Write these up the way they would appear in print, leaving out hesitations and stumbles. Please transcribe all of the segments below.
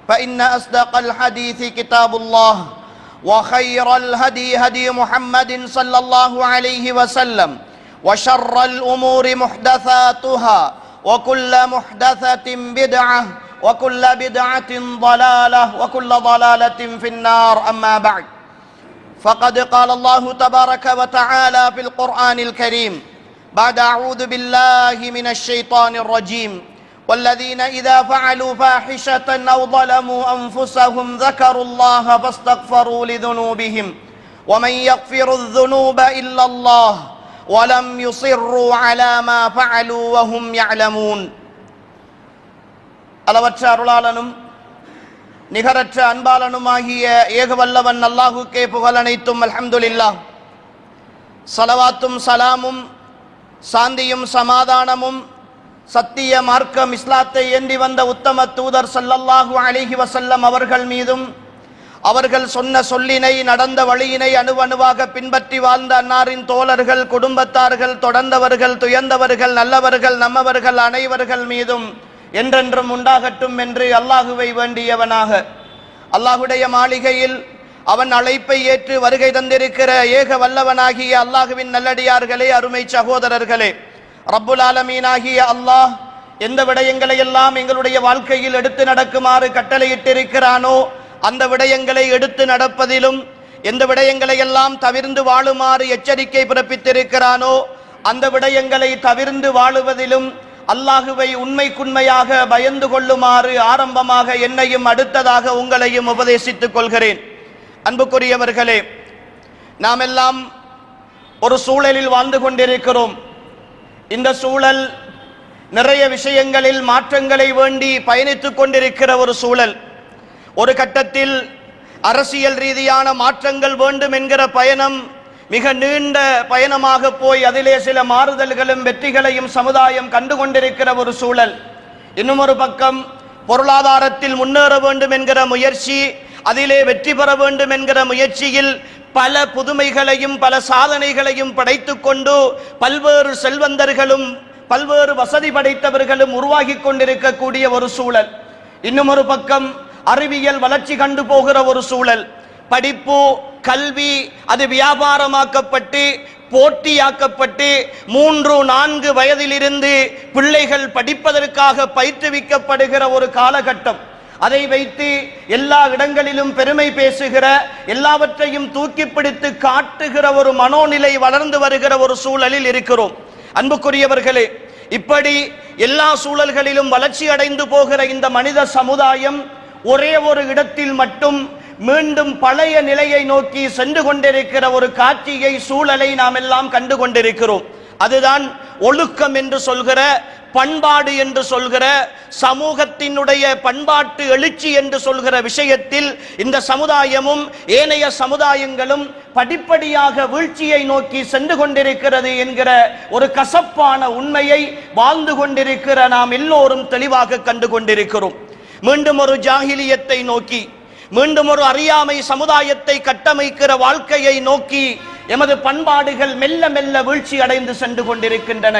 فإن أصدق الحديث كتاب الله وخير الهدي هدي محمد صلى الله عليه وسلم وشر الأمور محدثاتها وكل محدثة بدعة وكل بدعة ضلالة وكل ضلالة في النار. أما بعد، فقد قال الله تبارك وتعالى في القرآن الكريم بعد أعوذ بالله من الشيطان الرجيم: والذين إذا فعلوا فاحشة أو ظلموا أنفسهم ذكروا الله فاستغفروا لذنوبهم ومن يغفر الذنوب إلا الله ولم يصروا على ما فعلوا وهم يعلمون. அளவற்ற அருளாளனும் நிகரற்ற அன்பாளனுமாகிய ஏகவல்லவன் அல்லாஹுக்கே புகழ் அனைத்தும். அல்ஹம்துலில்லாஹ். ஸலவாத்தும் சலாமும் சாந்தியும் சமாதானமும் சத்திய மார்க்கம் இஸ்லாத்தை ஏந்தி வந்த உத்தம தூதர் ஸல்லல்லாஹு அலைஹி வஸல்லம் அவர்கள் மீதும், அவர்கள் சொன்ன சொல்லினை நடந்த வழியினை அணுவணுவாக பின்பற்றி வாழ்ந்த அன்னாரின் தோழர்கள், குடும்பத்தார்கள், தொடர்ந்தவர்கள், துயர்ந்தவர்கள், நல்லவர்கள், நம்மவர்கள் அனைவர்கள் மீதும் என்றென்றும் உண்டாகட்டும் என்று அல்லாஹுவை வேண்டியவனாக, அல்லாஹுடைய மாளிகையில் அவன் அழைப்பை ஏற்று வருகை தந்திருக்கிற ஏக வல்லவனாகிய அல்லாஹுவின் நல்லடியார்களே, அருமை சகோதரர்களே, ரப்புல் ஆலமீனாகிய அல்லாஹ் எந்த விடயங்களை எல்லாம் எங்களுடைய வாழ்க்கையில் எடுத்து நடக்குமாறு கட்டளையிட்டிருக்கிறானோ அந்த விடயங்களை எடுத்து நடப்பதிலும், எந்த விடயங்களை எல்லாம் தவிர்ந்து வாழுமாறு எச்சரிக்கை பிறப்பித்திருக்கிறானோ அந்த விடயங்களை தவிர்ந்து வாழுவதிலும் அல்லாஹுவை உண்மைக்குண்மையாக பயந்து கொள்ளுமாறு ஆரம்பமாக என்னையும் அடுத்ததாக உங்களையும் உபதேசித்துக் கொள்கிறேன். அன்புக்குரியவர்களே, நாம் எல்லாம் ஒரு சூழலில் வாழ்ந்து கொண்டிருக்கிறோம். இந்த சூழல் நிறைய விஷயங்களில் மாற்றங்களை வேண்டி பயணித்துக் கொண்டிருக்கிற ஒரு சூழல். ஒரு கட்டத்தில் அரசியல் ரீதியான மாற்றங்கள் வேண்டும் என்கிற பயணம் மிக நீண்ட பயணமாக போய் அதிலே சில மாறுதல்களும் வெற்றிகளையும் சமுதாயம் கண்டு கொண்டிருக்கிற ஒரு சூழல். இன்னும் ஒரு பக்கம் பொருளாதாரத்தில் முன்னேற வேண்டும் என்கிற முயற்சி, அதிலே வெற்றி பெற வேண்டும் என்கிற முயற்சியில் பல புதுமைகளையும் பல சாதனைகளையும் படைத்துக் கொண்டு பல்வேறு செல்வந்தர்களும் பல்வேறு வசதி படைத்தவர்களும் உருவாகி கொண்டிருக்கக்கூடிய ஒரு சூழல். இன்னும் ஒரு பக்கம் அறிவியல் வளர்ச்சி கண்டு போகிற ஒரு சூழல். படிப்பு, கல்வி அது வியாபாரமாக்கப்பட்டு போட்டியாக்கப்பட்டு 3-4 வயதிலிருந்து பிள்ளைகள் படிப்பதற்காக பயிற்றுவிக்கப்படுகிற ஒரு காலகட்டம். அதை வைத்து எல்லா இடங்களிலும் பெருமை பேசுகிற, எல்லாவற்றையும் தூக்கி பிடித்து காட்டுகிற ஒரு மனோநிலை வளர்ந்து வருகிற ஒரு சூழலில் இருக்கிறோம். அன்புக்குரியவர்களே, இப்படி எல்லா சூழல்களிலும் வளர்ச்சி அடைந்து போகிற இந்த மனித சமுதாயம் ஒரே ஒரு இடத்தில் மட்டும் மீண்டும் பழைய நிலையை நோக்கி சென்று கொண்டிருக்கிற ஒரு காட்சியை, சூழலை நாம் எல்லாம் கண்டு கொண்டிருக்கிறோம். அதுதான் ஒழுக்கம் என்று சொல்கிற, பண்பாடு என்று சொல்கிற, சமூகத்தினுடைய பண்பாட்டு எழுச்சி என்று சொல்கிற விஷயத்தில் இந்த சமுதாயமும் ஏனைய சமுதாயங்களும் படிப்படியாக வீழ்ச்சியை நோக்கி சென்று கொண்டிருக்கிறது என்கிற ஒரு கசப்பான உண்மையை வாழ்ந்து கொண்டிருக்கிற நாம் எல்லோரும் தெளிவாக கண்டு கொண்டிருக்கிறோம். மீண்டும் ஒரு ஜாஹிலியத்தை நோக்கி, மீண்டும் ஒரு அறியாமை சமுதாயத்தை கட்டமைக்கிற வாழ்க்கையை நோக்கி எமது பண்பாடுகள் மெல்ல மெல்ல வீழ்ச்சி அடைந்து சென்று கொண்டிருக்கின்றன.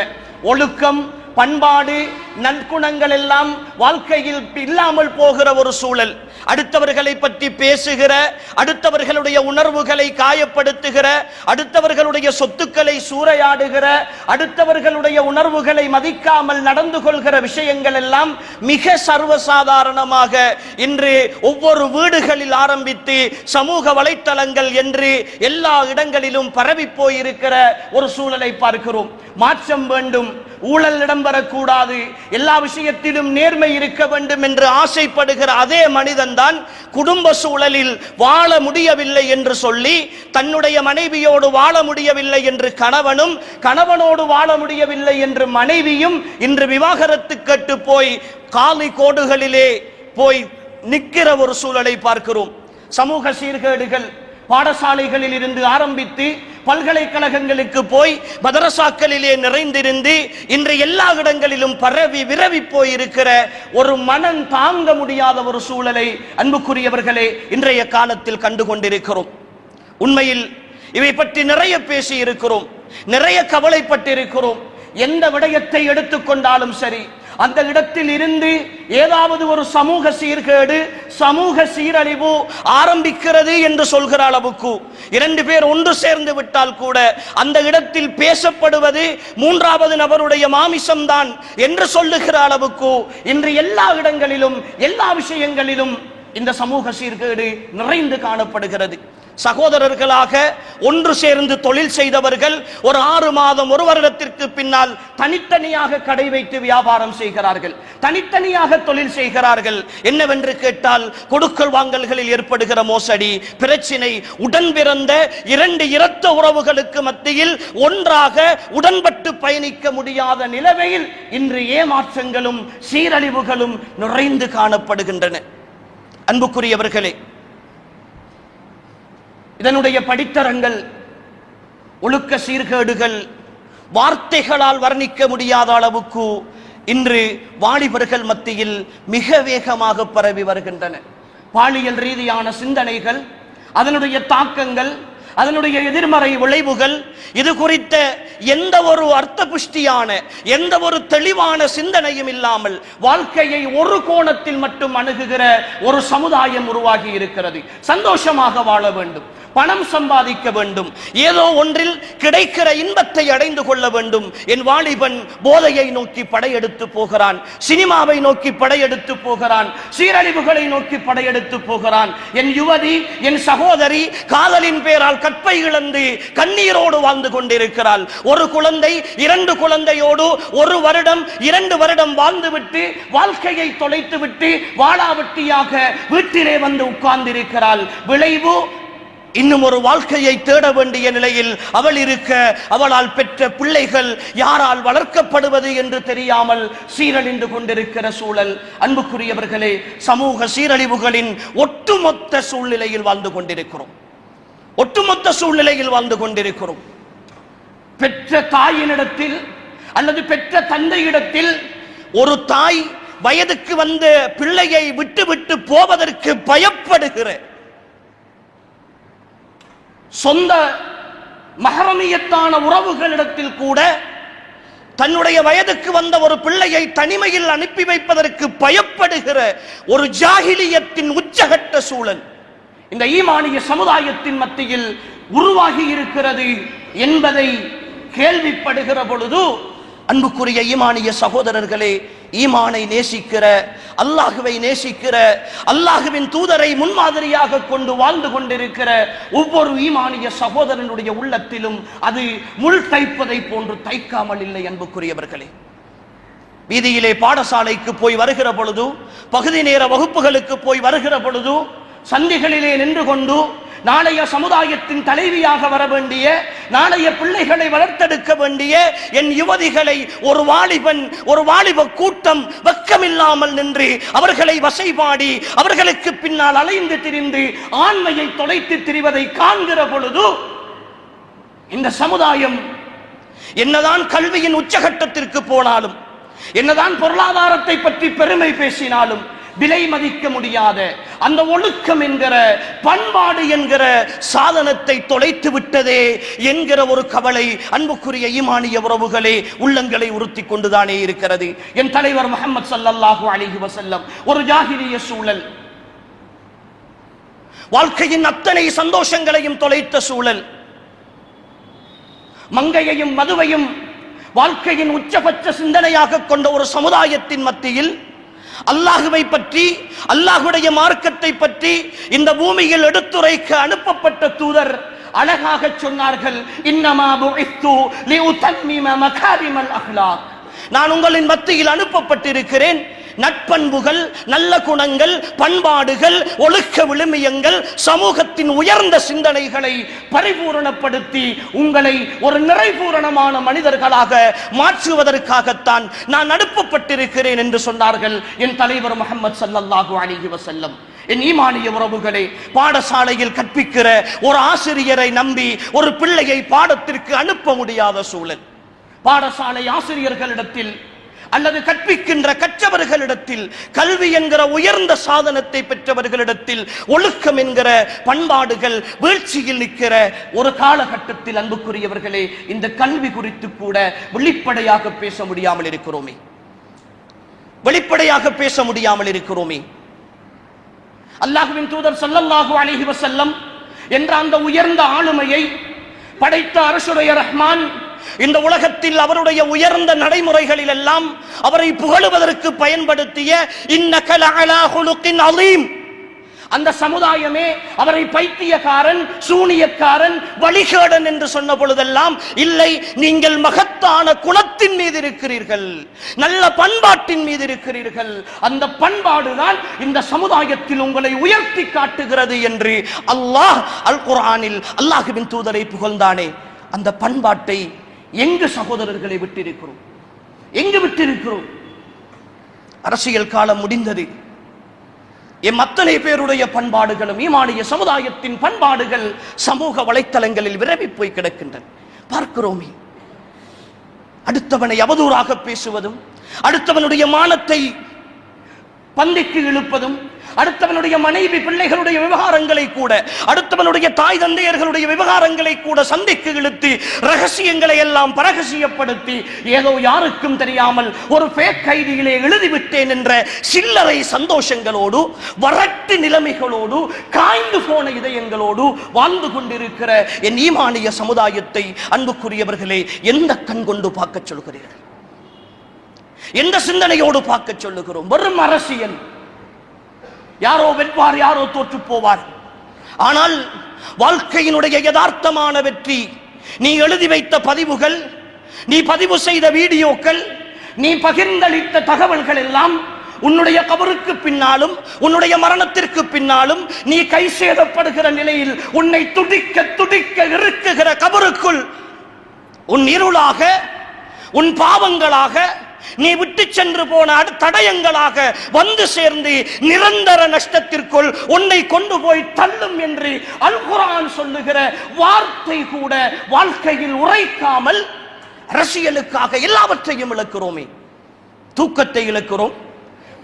ஒழுக்கம், பண்பாடு, நற்குணங்கள் எல்லாம் வாழ்க்கையில் இல்லாமல் போகிற ஒரு சூழல். அடுத்தவர்களை பற்றி பேசுகிற, அடுத்தவர்களுடைய உணர்வுகளை காயப்படுத்துகிற, அடுத்தவர்களுடைய சொத்துக்களை சூறையாடுகிற, அடுத்தவர்களுடைய உணர்வுகளை மதிக்காமல் நடந்து கொள்கிற விஷயங்கள் எல்லாம் மிக சர்வசாதாரணமாக இன்று ஒவ்வொரு வீடுகளில் ஆரம்பித்து சமூக வலைத்தளங்கள் என்று எல்லா இடங்களிலும் பரவி போயிருக்கிற ஒரு சூழலை பார்க்கிறோம். மாற்றம் வேண்டும், ஊழல் இடம்பெறக்கூடாது, எல்லா விஷயத்திலும் நேர்மை இருக்க வேண்டும் என்று ஆசைப்படுகிற அதே மனிதன் தான் குடும்ப சூழலில் வாழ முடியவில்லை என்று சொல்லி, தன்னுடைய மனைவியோடு வாழ முடியவில்லை என்று கணவனும், கணவனோடு வாழ முடியவில்லை என்று மனைவியும் இன்று விவாகரத்து கட்டு போய் காலி கோடுகளிலே போய் நிற்கிற ஒரு சூழலை பார்க்கிறோம். சமூக சீர்கேடுகள் பாடசாலைகளில் இருந்து ஆரம்பித்து பல்கலைக்கழகங்களுக்கு போய் மதரசாக்களிலே நிறைந்திருந்து இன்று எல்லா இடங்களிலும் பரவி விரவி போயிருக்கிற ஒரு மனம் தாங்க முடியாத ஒரு சூழலை அன்புக்குரியவர்களே இன்றைய காலத்தில் கண்டு கொண்டிருக்கிறோம். உண்மையில் இவை பற்றி நிறைய பேசி இருக்கிறோம், நிறைய கவலைப்பட்டிருக்கிறோம். எந்த விடயத்தை எடுத்துக்கொண்டாலும் சரி, அந்த இடத்தில் இருந்து ஏதாவது ஒரு சமூக சீர்கேடு, சமூக சீரழிவு ஆரம்பிக்கிறது என்று சொல்கிற அளவுக்கு 2 பேர் ஒன்று சேர்ந்து விட்டால் கூட அந்த இடத்தில் பேசப்படுவது 3வது நபருடைய மாமிசம்தான் என்று சொல்லுகிற அளவுக்கு இன்று எல்லா இடங்களிலும் எல்லா விஷயங்களிலும் இந்த சமூக சீர்கேடு நிறைந்து காணப்படுகிறது. சகோதரர்களாக ஒன்று சேர்ந்து தொழில் செய்தவர்கள் ஒரு 6 மாதம் 1 வருடத்திற்கு பின்னால் தனித்தனியாக கடை வைத்து வியாபாரம் செய்கிறார்கள், தனித்தனியாக தொழில் செய்கிறார்கள். என்னவென்று கேட்டால் கொடுக்கல் வாங்கல்களில் ஏற்படுகிற மோசடி பிரச்சினை, உடன் பிறந்த 2 இரத்த உறவுகளுக்கு மத்தியில் ஒன்றாக உடன்பட்டு பயணிக்க முடியாத நிலைமையில் இன்று ஏமாற்றங்களும் சீரழிவுகளும் நிறைந்து காணப்படுகின்றன. அன்புக்குரியவர்களே, இதனுடைய படித்தரங்கள், ஒழுக்க சீர்கேடுகள் வார்த்தைகளால் வர்ணிக்க முடியாத அளவுக்கு இன்று வாலிபர்கள் மத்தியில் மிக வேகமாக பரவி வருகின்றன. பாலியல் ரீதியான சிந்தனைகள், அதனுடைய தாக்கங்கள், அதனுடைய எதிர்மறை விளைவுகள், இது குறித்த எந்த ஒரு அர்த்த புஷ்டியான எந்த ஒரு தெளிவான சிந்தனையும் இல்லாமல் வாழ்க்கையை ஒரு கோணத்தில் மட்டும் அணுகுகிற ஒரு சமுதாயம் உருவாகி இருக்கிறது. சந்தோஷமாக வாழ வேண்டும், பணம் சம்பாதிக்க வேண்டும், ஏதோ ஒன்றில் கிடைக்கிற இன்பத்தை அடைந்து கொள்ள வேண்டும். என் வாலிபன் போதையை நோக்கி படையெடுத்து போகிறான், சினிமாவை நோக்கி படையெடுத்து போகிறான், சீரழிவுகளை நோக்கி படையெடுத்து போகிறான். என் யுவதி, என் சகோதரி காதலின் பேரால் கற்பை இழந்து கண்ணீரோடு வாழ்ந்து கொண்டிருக்கிறாள். ஒரு குழந்தை 2 குழந்தையோடு 1 வருடம் 2 வருடம் வாழ்ந்துவிட்டு வாழ்க்கையை தொலைத்துவிட்டு வாளாவட்டியாக வீட்டிலே வந்து உட்கார்ந்திருக்கிறாள். விளைவு, இன்னும் ஒரு வாழ்க்கையை தேட வேண்டிய நிலையில் அவள் இருக்க, அவளால் பெற்ற பிள்ளைகள் யாரால் வளர்க்கப்படுவது என்று தெரியாமல் சீரழிந்து கொண்டிருக்கிற சூழல். அன்புக்குரியவர்களே, சமூக சீரழிவுகளின் ஒட்டுமொத்த சூழ்நிலையில் வாழ்ந்து கொண்டிருக்கிறோம், ஒட்டுமொத்த சூழ்நிலையில் வாழ்ந்து கொண்டிருக்கிறோம். பெற்ற தாயினிடத்தில் அல்லது பெற்ற தந்தையிடத்தில் ஒரு தாய் வயதுக்கு வந்த பிள்ளையை விட்டு விட்டு போவதற்கு பயப்படுகிற, சொந்த மஹரமியத்தான உறவுகளிடத்தில் கூட தன்னுடைய வயதுக்கு வந்த ஒரு பிள்ளையை தனிமையில் அனுப்பி வைப்பதற்கு பயப்படுகிற ஒரு ஜாஹிலியத்தின் உச்சகட்ட சூழல் இந்த ஈமானிய சமுதாயத்தின் மத்தியில் உருவாகி இருக்கிறது என்பதை கேள்விப்படுகிற பொழுது, அன்புக்குரிய ஈமானிய சகோதரர்களே, ஈமானை நேசிக்கிற, அல்லாஹுவை நேசிக்கிற, அல்லாஹுவின் தூதரை முன்மாதிரியாக கொண்டு வாழ்ந்து கொண்டிருக்கிற ஒவ்வொரு ஈமானிய சகோதரனுடைய உள்ளத்திலும் அது முள் தைப்பதை போன்று தைக்காமல் இல்லை. அன்புக்குரியவர்களே, வீதியிலே பாடசாலைக்கு போய் வருகிற பொழுது, பகுதி நேர வகுப்புகளுக்கு போய் வருகிற பொழுது, சந்திகளிலே நின்று கொண்டு நாளைய சமுதாயத்தின் தலைவியாக வர வேண்டிய, நாளைய பிள்ளைகளை வளர்த்தெடுக்க வேண்டிய என் யுவதிகளை ஒரு வாலிபன், ஒரு வாலிப கூட்டம் வெக்கமில்லாமல் நின்று அவர்களை வசைபாடி அவர்களுக்கு பின்னால் அலைந்து திரிந்து ஆண்மையை தொலைத்து திரிவதை காண்கிற பொழுது, இந்த சமுதாயம் என்னதான் கல்வியின் உச்சகட்டத்திற்கு போனாலும், என்னதான் பொருளாதாரத்தை பற்றி பெருமை பேசினாலும், விலை மதிக்க முடியாத அந்த ஒழுக்கம் என்கிற, பண்பாடு என்கிற சாதனத்தை தொலைத்து விட்டதே என்கிற ஒரு கவலை அன்புக்குரிய ஈமானிய உறவுகளே உள்ளங்களை உறுத்தி கொண்டுதானே இருக்கிறது. என் தலைவர் முஹம்மது ஸல்லல்லாஹு அலைஹி வஸல்லம் ஒரு ஜாஹிலிய சூழல், வாழ்க்கையின் அத்தனை சந்தோஷங்களையும் தொலைத்த சூழல், மங்கையையும் மதுவையும் வாழ்க்கையின் உச்சபட்ச சிந்தனையாக கொண்ட ஒரு சமுதாயத்தின் மத்தியில் அல்லாஹுவை பற்றி, அல்லாஹுடைய மார்க்கத்தை பற்றி இந்த பூமியில் எடுத்துரைக்க அனுப்பப்பட்ட தூதர் அழகாக சொன்னார்கள், இன்னமா புஇத்து லியுதம்மிம மகாரிமல் அஹ்லாக், நான் உங்களின் மத்தியில் அனுப்பப்பட்டிருக்கிறேன் நட்பண்புகள், நல்ல குணங்கள், பண்பாடுகள், ஒழுக்க விழுமியங்கள், சமூகத்தின் உயர்ந்த சிந்தனைகளை பரிபூரணப்படுத்தி உங்களை ஒரு நிறைபூரணமான மனிதர்களாக மாற்றுவதற்காகத்தான் நான் அனுப்பப்பட்டிருக்கிறேன் என்று சொன்னார்கள் என் தலைவர் முஹம்மது ஸல்லல்லாஹு அலைஹி வஸல்லம். என் ஈமானிய உறவுகளே, பாடசாலையில் கற்பிக்கிற ஒரு ஆசிரியரை நம்பி ஒரு பிள்ளையை பாடத்திற்கு அனுப்ப முடியாத சூழல், பாடசாலை ஆசிரியர்களிடத்தில் அல்லது கற்பிக்கின்ற கற்றவர்களிடத்தில், கல்வி என்கிற உயர்ந்த சாதனத்தை பெற்றவர்களிடத்தில் ஒழுக்கம் என்கிற பண்பாடுகள் வீழ்ச்சியில் நிற்கிற ஒரு காலகட்டத்தில் அன்புக்குரியவர்களே, இந்த கல்வி குறித்து கூட வெளிப்படையாக பேச முடியாமல் இருக்கிறோமே. வெளிப்படையாக பேச முடியாமல் இருக்கிறோமே. அல்லாஹ்வின் தூதர் ஸல்லல்லாஹு அலைஹி வஸல்லம் என்ற அந்த உயர்ந்த ஆளுமையை படைத்த அரசுடைய ரஹ்மான் இந்த உலகத்தில் அவருடைய உயர்ந்த நடைமுறைகளில் எல்லாம் அவரை புகழுவதற்கு பயன்படுத்திய இன்னக லஅலா குலுகின் அலீம், அந்த சமுதாயமே அவரை பைத்தியக்காரன், சூனியக்காரன், வழிகேடன் என்று சொன்ன பொழுதெல்லாம் இல்லை, நீங்கள் மகத்தான குலத்தின் மீது இருக்கிறீர்கள், நல்ல பண்பாட்டின் மீது இருக்கிறீர்கள், அந்த பண்பாடுதான் இந்த சமுதாயத்தில் உங்களை உயர்த்தி காட்டுகிறது என்று அல்லாஹ் அல் குர்ஆனில் அல்லாஹ்வின் தூதரை புகழ்ந்தானே. அந்த பண்பாட்டை எங்கு சகோதரர்களை விட்டிருக்கிறோம்? எங்கு விட்டிருக்கிறோம்? அரசியல் காலம் முடிந்தது. அத்தனை பேருடைய பண்பாடுகளும் ஈமானிய சமுதாயத்தின் பண்பாடுகள் சமூக வலைத்தளங்களில் விரவி போய் கிடக்கின்றன. பார்க்கிறோமே, அடுத்தவனை அவதூறாக பேசுவதும், அடுத்தவனுடைய மானத்தை பந்திக்கு இழுப்பதும், அடுத்தவனுடைய மனைவி பிள்ளைகளுடைய விவகாரங்களை கூட, அடுத்தவனுடைய தாய் தந்தையர்களுடைய விவகாரங்களை கூட சந்திக்கு இழுத்து ரகசியங்களை எல்லாம் பரகசியப்படுத்தி ஏதோ யாருக்கும் தெரியாமல் ஒரு ஃபேக் ஐடியிலே எழுதிவிட்டேன் என்ற சில்லறை சந்தோஷங்களோடு, வறட்டு நிலைமைகளோடு, காய்ந்து போன இதயங்களோடு வாழ்ந்து கொண்டிருக்கிற என் ஈமானிய சமுதாயத்தை அன்புக்குரியவர்களே எந்த கண் கொண்டு பார்க்க சொல்கிறீர்கள்? எந்த சிந்தனையோடு பார்க்க சொல்லுகிறோம்? வெறும் அரசியல், யாரோ வெல்வார், யாரோ தோற்று போவார். ஆனால் வாழ்க்கையினுடைய யதார்த்தமான வெற்றி, நீ எழுதி வைத்த பதிவுகள், நீ பதிவு செய்த வீடியோக்கள், நீ பகிர்ந்தளித்த தகவல்கள் எல்லாம் உன்னுடைய கபருக்கு பின்னாலும், உன்னுடைய மரணத்திற்கு பின்னாலும் நீ கை சேதப்படுகிற நிலையில் உன்னை துடிக்க துடிக்க இருக்குகிற கபருக்குள் உன் இருளாக, உன் பாவங்களாக, நீ விட்டு சென்று போன தடயங்களாக வந்து சேர்ந்து நிரந்தர நஷ்டத்திற்குள் உன்னை கொண்டு போய் தள்ளும் என்று அல் குர்ஆன் சொல்லுகிற வார்த்தை கூட வாழ்க்கையில் உரைக்காமல் அரசியலுக்காக எல்லாவற்றையும் இழக்கிறோமே. தூக்கத்தை இழக்கிறோம்,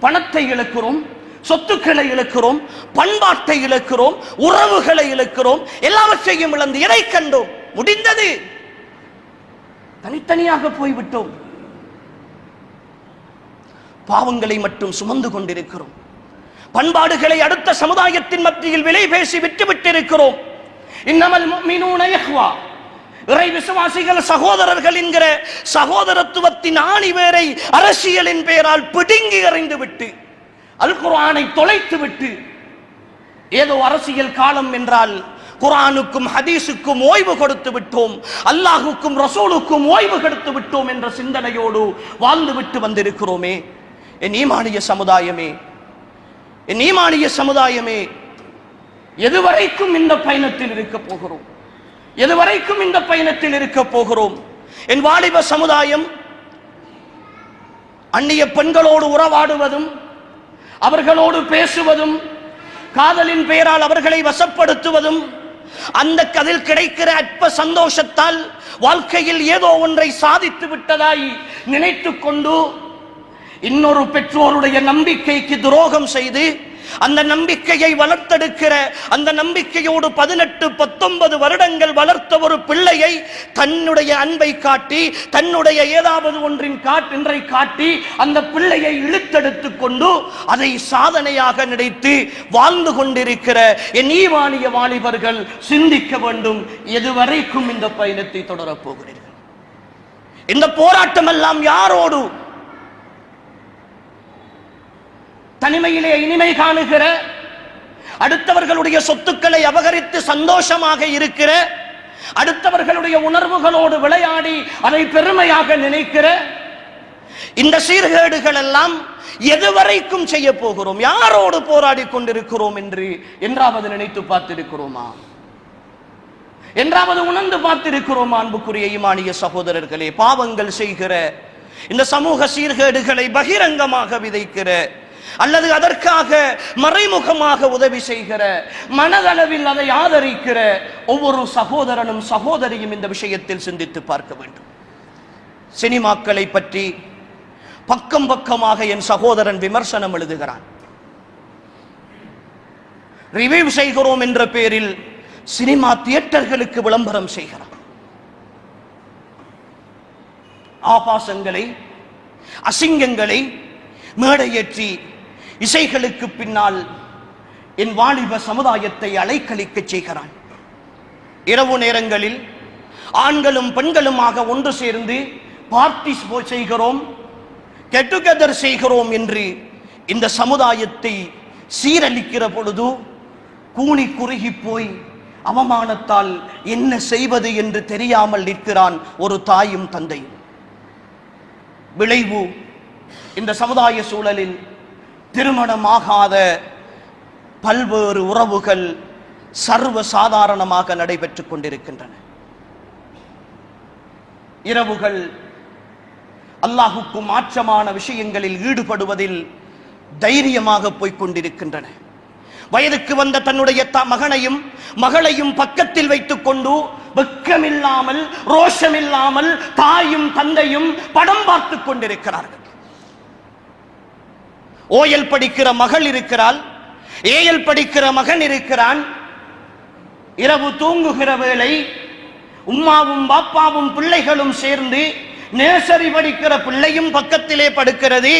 பணத்தை இழக்கிறோம், சொத்துக்களை இழக்கிறோம், பண்பாட்டை இழக்கிறோம், உறவுகளை இழக்கிறோம், எல்லாவற்றையும் இழந்து எதை கண்டோம்? முடிந்தது, தனித்தனியாக போய்விட்டோம். பாவங்களை மட்டும் சுமந்து கொண்டிருக்கிறோம். பண்பாடுகளை அடுத்த சமுதாயத்தின் மத்தியில் விலை பேசி விட்டுவிட்டிருக்கிறோம். இன்னமல் முஃமினூன இஹ்வா, இறை விசுவாசிகள் சகோதரர்கள் என்கிற சகோதரத்துவத்தின் ஆணிவேரை அரசியலின் பெயரால் பிடுங்கி எறிந்து விட்டு, அல் குர்ஆனை தொலைத்து விட்டு, ஏதோ அரசியல் காலம் என்றால் குர்ஆனுக்கும் ஹதீஸுக்கும் ஓய்வு கொடுத்து விட்டோம், அல்லாஹுக்கும் ரசூலுக்கும் ஓய்வு கொடுத்து விட்டோம் என்ற சிந்தனையோடு வாழ்ந்து விட்டு வந்திருக்கிறோமே. என் ஈமானிய சமுதாயமே, என் ஈமானிய சமுதாயமே, எதுவரைக்கும் இந்த பயணத்தில் இருக்க போகிறோம்? எதுவரைக்கும் இந்த பயணத்தில் இருக்க போகிறோம்? என் வாலிப சமுதாயம் அந்நிய பெண்களோடு உறவாடுவதும், அவர்களோடு பேசுவதும், காதலின் பெயரால் அவர்களை வசப்படுத்துவதும், அந்த அதில் கிடைக்கிற அற்ப சந்தோஷத்தால் வாழ்க்கையில் ஏதோ ஒன்றை சாதித்து விட்டதாய் நினைத்து கொண்டு இன்னொரு பெற்றோருடைய நம்பிக்கைக்கு துரோகம் செய்து அந்த நம்பிக்கையை வளர்த்தெடுக்கிற, அந்த நம்பிக்கையோடு 18-19 வருடங்கள் வளர்த்த ஒரு பிள்ளையை தன்னுடைய அன்பை காட்டி, தன்னுடைய ஏதாவது ஒன்றை காட்டி அந்த பிள்ளையை இழுத்தெடுத்துக் கொண்டு அதை சாதனையாக நினைத்து வாழ்ந்து கொண்டிருக்கிற என் ஈமானிய வாலிபர்கள் சிந்திக்க வேண்டும். எதுவரைக்கும் இந்த பயணத்தை தொடரப் போகிறீர்கள்? இந்த போராட்டம் எல்லாம் யாரோடு? தனிமையிலே இனிமை காணுகிற, அடுத்தவர்களுடைய சொத்துக்களை அபகரித்து சந்தோஷமாக இருக்கிற, அடுத்தவர்களுடைய உணர்வுகளோடு விளையாடி அதை பெருமையாக நினைக்கிற இந்த சீர்கேடுகள் எல்லாம் எதுவரைக்கும் செய்ய போகிறோம்? யாரோடு போராடி கொண்டிருக்கிறோம் என்று என்றாவது நினைத்து பார்த்திருக்கிறோமா? என்றாவது உணர்ந்து பார்த்திருக்கிறோமா? அன்புக்குரிய ஈமானிய சகோதரர்களே, பாவங்கள் செய்கிற, இந்த சமூக சீர்கேடுகளை பகிரங்கமாக விதைக்கிற, அல்லது அதற்காக மறைமுகமாக உதவி செய்கிற, மனதளவில் அதை ஆதரிக்கிற ஒவ்வொரு சகோதரனும் சகோதரியும் இந்த விஷயத்தில் சிந்தித்து பார்க்க வேண்டும். சினிமாக்களை பற்றி பக்கம் பக்கமாக என் சகோதரன் விமர்சனம் எழுதுகிறான். ரிவ்யூ செய்கிறோம் என்ற பெயரில் சினிமா தியேட்டர்களுக்கு விளம்பரம் செய்கிறான். ஆபாசங்களை, அசிங்கங்களை, மேடையேற்றி இசைகளுக்கு பின்னால் என் வாலிப சமுதாயத்தை அலைக்கழிக்க செய்கிறான். இரவு நேரங்களில் ஆண்களும் பெண்களுமாக ஒன்று சேர்ந்து பார்ட்டி செய்கிறோம், கெட் டுகெதர் செய்கிறோம் என்று இந்த சமுதாயத்தை சீரழிக்கிற பொழுது கூனி குறுகி போய் அவமானத்தால் என்ன செய்வது என்று தெரியாமல் நிற்கிறான் ஒரு தாயும் தந்தையும். விளைவு, இந்த சமுதாய சூழலில் திருமணமாகாத பல்வேறு உறவுகள் சர்வ சாதாரணமாக நடைபெற்றுக் கொண்டிருக்கின்றன. இரவுகள் அல்லாஹுக்கு மாற்றமான விஷயங்களில் ஈடுபடுவதில் தைரியமாக போய்கொண்டிருக்கின்றன. வயதுக்கு வந்த தன்னுடைய மகனையும் மகளையும் பக்கத்தில் வைத்துக் கொண்டு வெட்கமில்லாமல் ரோஷமில்லாமல் தாயும் தந்தையும் படம் பார்த்துக் கொண்டிருக்கிறார்கள். ஓயல் படிக்கிற மகள் இருக்கிறாள், ஏஎல் படிக்கிற மகன் இருக்கிறான். இரவு தூங்குகிற வேளை உம்மாவும் பாப்பாவும் பிள்ளைகளும் சேர்ந்து நேசரி படிக்கிற பிள்ளையும் பக்கத்திலே படுக்கிறது.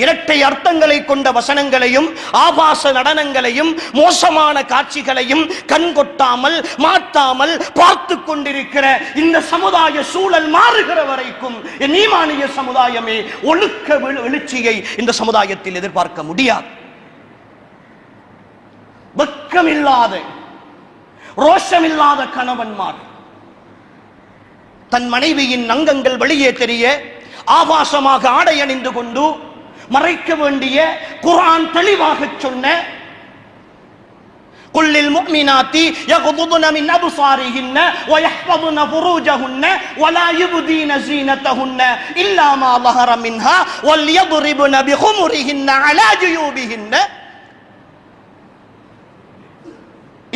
இரட்டை அர்த்தங்களை கொண்ட வசனங்களையும் ஆபாச நடனங்களையும் மோசமான காட்சிகளையும் கண்கொட்டாமல் மாட்டாமல் பார்த்து கொண்டிருக்கிற இந்த சமுதாய சூழல் மாறுகிற வரைக்கும் என் ஈமானிய சமுதாயமே ஒழுக்க எழுச்சியை இந்த சமுதாயத்தில் எதிர்பார்க்க முடியாது. வெட்கமில்லாத ரோஷமில்லாத கணவன்மார் தன் மனைவியின் அங்கங்கள் வெளியே தெரிய ஆபாசமாக ஆடை அணிந்து கொண்டு மறைக்க வேண்டிய குர்ஆன் தெளிவாக சொன்ன குல்லில் முஃமினாத்தி யகுதுன மின் அப்சாரிஹின்ன வயஹ்ஃபதுன ஃபுரூஜஹுன்ன வலா யுப்தீன ஸீனத்தஹுன்ன இல்லா மா ظஹர மின்ஹா வல்யضربن பிஹுமுரிஹின்ன அலா ஜுயூபிஹின்ன.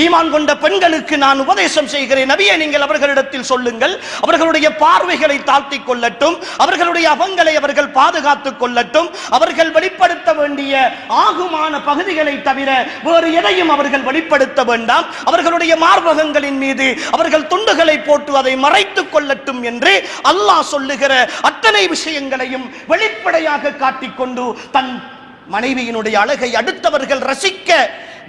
ஈமான் கொண்ட பெண்களுக்கு நான் உபதேசம் செய்கிறேன், நபியே நீங்கள் அவர்களிடத்தில் சொல்லுங்கள், அவர்களுடைய பார்வைகளை தாழ்த்திக் கொள்ளட்டும், அவர்களுடைய அகங்களை அவர்கள் பாதுகாத்துக் கொள்ளட்டும், அவர்கள் வெளிப்படுத்த வேண்டிய ஆகுமான பகுதிகளை தவிர வேறு எதையும் அவர்கள் வெளிப்படுத்த வேண்டாம், அவர்களுடைய மார்பகங்களின் மீது அவர்கள் துண்டுகளை போட்டு அதை மறைத்துக் கொள்ளட்டும் என்று அல்லாஹ் சொல்லுகிற அத்தனை விஷயங்களையும் வெளிப்படையாக காட்டிக்கொண்டு தன் மனைவியினுடைய அழகை அடுத்தவர்கள் ரசிக்க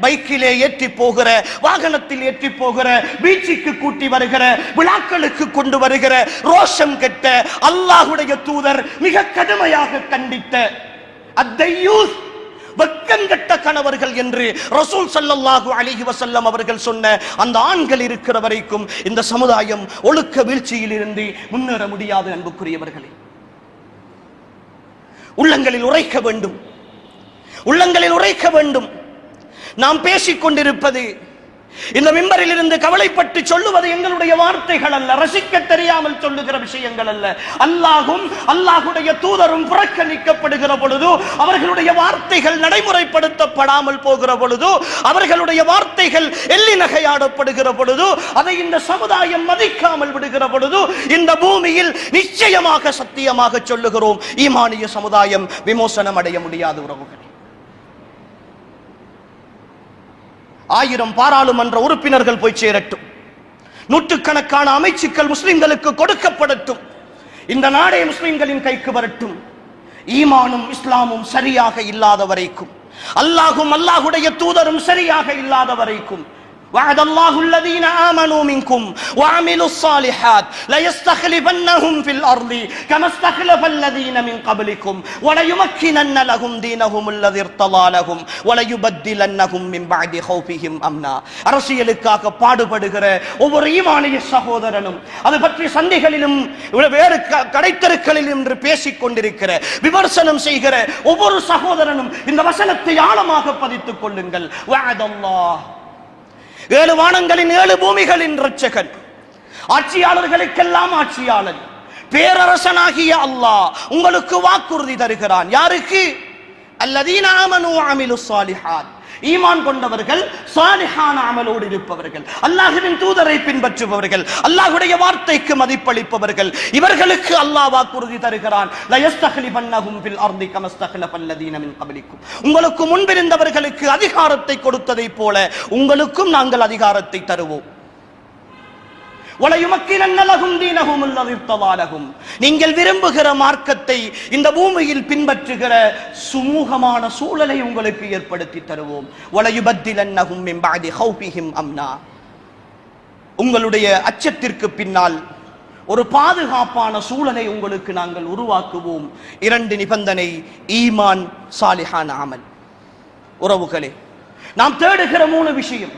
பைக்கிலே ஏற்றி போகிற, வாகனத்தில் ஏற்றி போகிற, பீச்சுக்கு கூட்டி வருகிற, விழாக்களுக்கு கொண்டு வருகிற ரோஷம் கெட்ட அல்லாஹ்வுடைய தூதர் மிக கடுமையாக கண்டித்த அத்தையூஸ் வெட்கங்கெட்ட கணவர்கள் என்று ரசூல் ஸல்லல்லாஹு அலைஹி வஸல்லம் அவர்கள் சொன்ன அந்த ஆண்கள் இருக்கிற வரைக்கும் இந்த சமுதாயம் ஒழுக்க வீழ்ச்சியில் இருந்து முன்னேற முடியாது. அன்புக்குரியவர்களே, உள்ளங்களில் உரைக்க வேண்டும், உள்ளங்களில் உரைக்க வேண்டும். நாம் பேசிக் கொண்டிருப்பது இந்த மிம்பரில் இருந்து கவலைப்பட்டு சொல்லுவது எங்களுடைய வார்த்தைகள் அல்ல, ரசிக்க தெரியாமல் சொல்லுகிற விஷயங்கள் அல்ல. அல்லாஹும் அல்லாஹுடைய தூதரும் புறக்கணிக்கப்படுகிற பொழுது, அவர்களுடைய வார்த்தைகள் நடைமுறைப்படுத்தப்படாமல் போகிற பொழுது, அவர்களுடைய வார்த்தைகள் எள்ளி நகையாடப்படுகிற பொழுது, அதை இந்த சமுதாயம் மதிக்காமல் விடுகிற பொழுது, இந்த பூமியில் நிச்சயமாக சத்தியமாக சொல்லுகிறோம், ஈமானிய சமுதாயம் விமோசனம் அடைய முடியாது. உறவுகள், 1000 பாராளுமன்ற உறுப்பினர்கள் போய் சேரட்டும், நூற்றுக்கணக்கான அமைச்சுக்கள் முஸ்லிம்களுக்கு கொடுக்கப்படட்டும், இந்த நாடே முஸ்லிம்களின் கைக்கு வரட்டும். ஈமானும் இஸ்லாமும் சரியாக இல்லாத வரைக்கும், அல்லாஹும் அல்லாஹுடைய தூதரும் சரியாக இல்லாத வரைக்கும், وعد الله الذين آمنوا منكم وعملوا الصالحات ليستخلفنهم في الأرض كما استخلف الذين من قبلكم وليمكنن لهم دينهم الذي ارتضى لهم وليبدلنهم من بعد خوفهم أمنا. அரசியலுக்காக பாடுபடுகிற ஒவ்வொரு ஈமானிய சகோதரனும், அது பற்றி சந்தைகளிலும் வேறு கடைத்தெருக்களிலும் என்று பேசிக் கொண்டிருக்கிற, விமர்சனம் செய்கிற ஒவ்வொரு சகோதரனும் இந்த வசனத்தை ஆழமாக பதித்துக் கொள்ளுங்கள். வஅதல்லாஹ், 7 வானங்களின் 7 பூமிகளின் இரட்சகன், ஆட்சியாளர்களுக்கெல்லாம் ஆட்சியாளன், பேரரசனாகிய அல்லாஹ் உங்களுக்கு வாக்குறுதி தருகிறான். யாருக்கு? அல்லதீன ஆமனூ வஅமிலுஸ் ஸாலிஹாத், ஈமான் கொண்டவர்கள், சாலிஹான அமலோடு இருப்பவர்கள், அல்லாஹ்வின் தூதரை பின்பற்றுபவர்கள், அல்லாஹ்வுடைய வார்த்தைக்கு மதிப்பளிப்பவர்கள், இவர்களுக்கு அல்லாஹ் வாக்குறுதி தருகிறான். லயஸ்தக்லிபன்னஹும் ஃபில் அர்தி கமா ஸ்தக்லஃபல்லதீன மின் கப்லிக்கும், உங்களுக்கு முன்பிருந்தவர்களுக்கு அதிகாரத்தை கொடுத்ததை போல உங்களுக்கும் நாங்கள் அதிகாரத்தை தருவோம். நீங்கள் விரும்புகிற மார்க்கத்தை இந்த பூமியில் பின்பற்றுகிற சுமூகமான சூழலை உங்களுக்கு ஏற்படுத்தி தருவோம். உங்களுடைய அச்சத்திற்கு பின்னால் ஒரு பாதுகாப்பான சூழலை உங்களுக்கு நாங்கள் உருவாக்குவோம். 2 நிபந்தனை, ஈமான், சாலிஹான அமல். உறவுகளே, நாம் தேடுகிற 3 விஷயம்,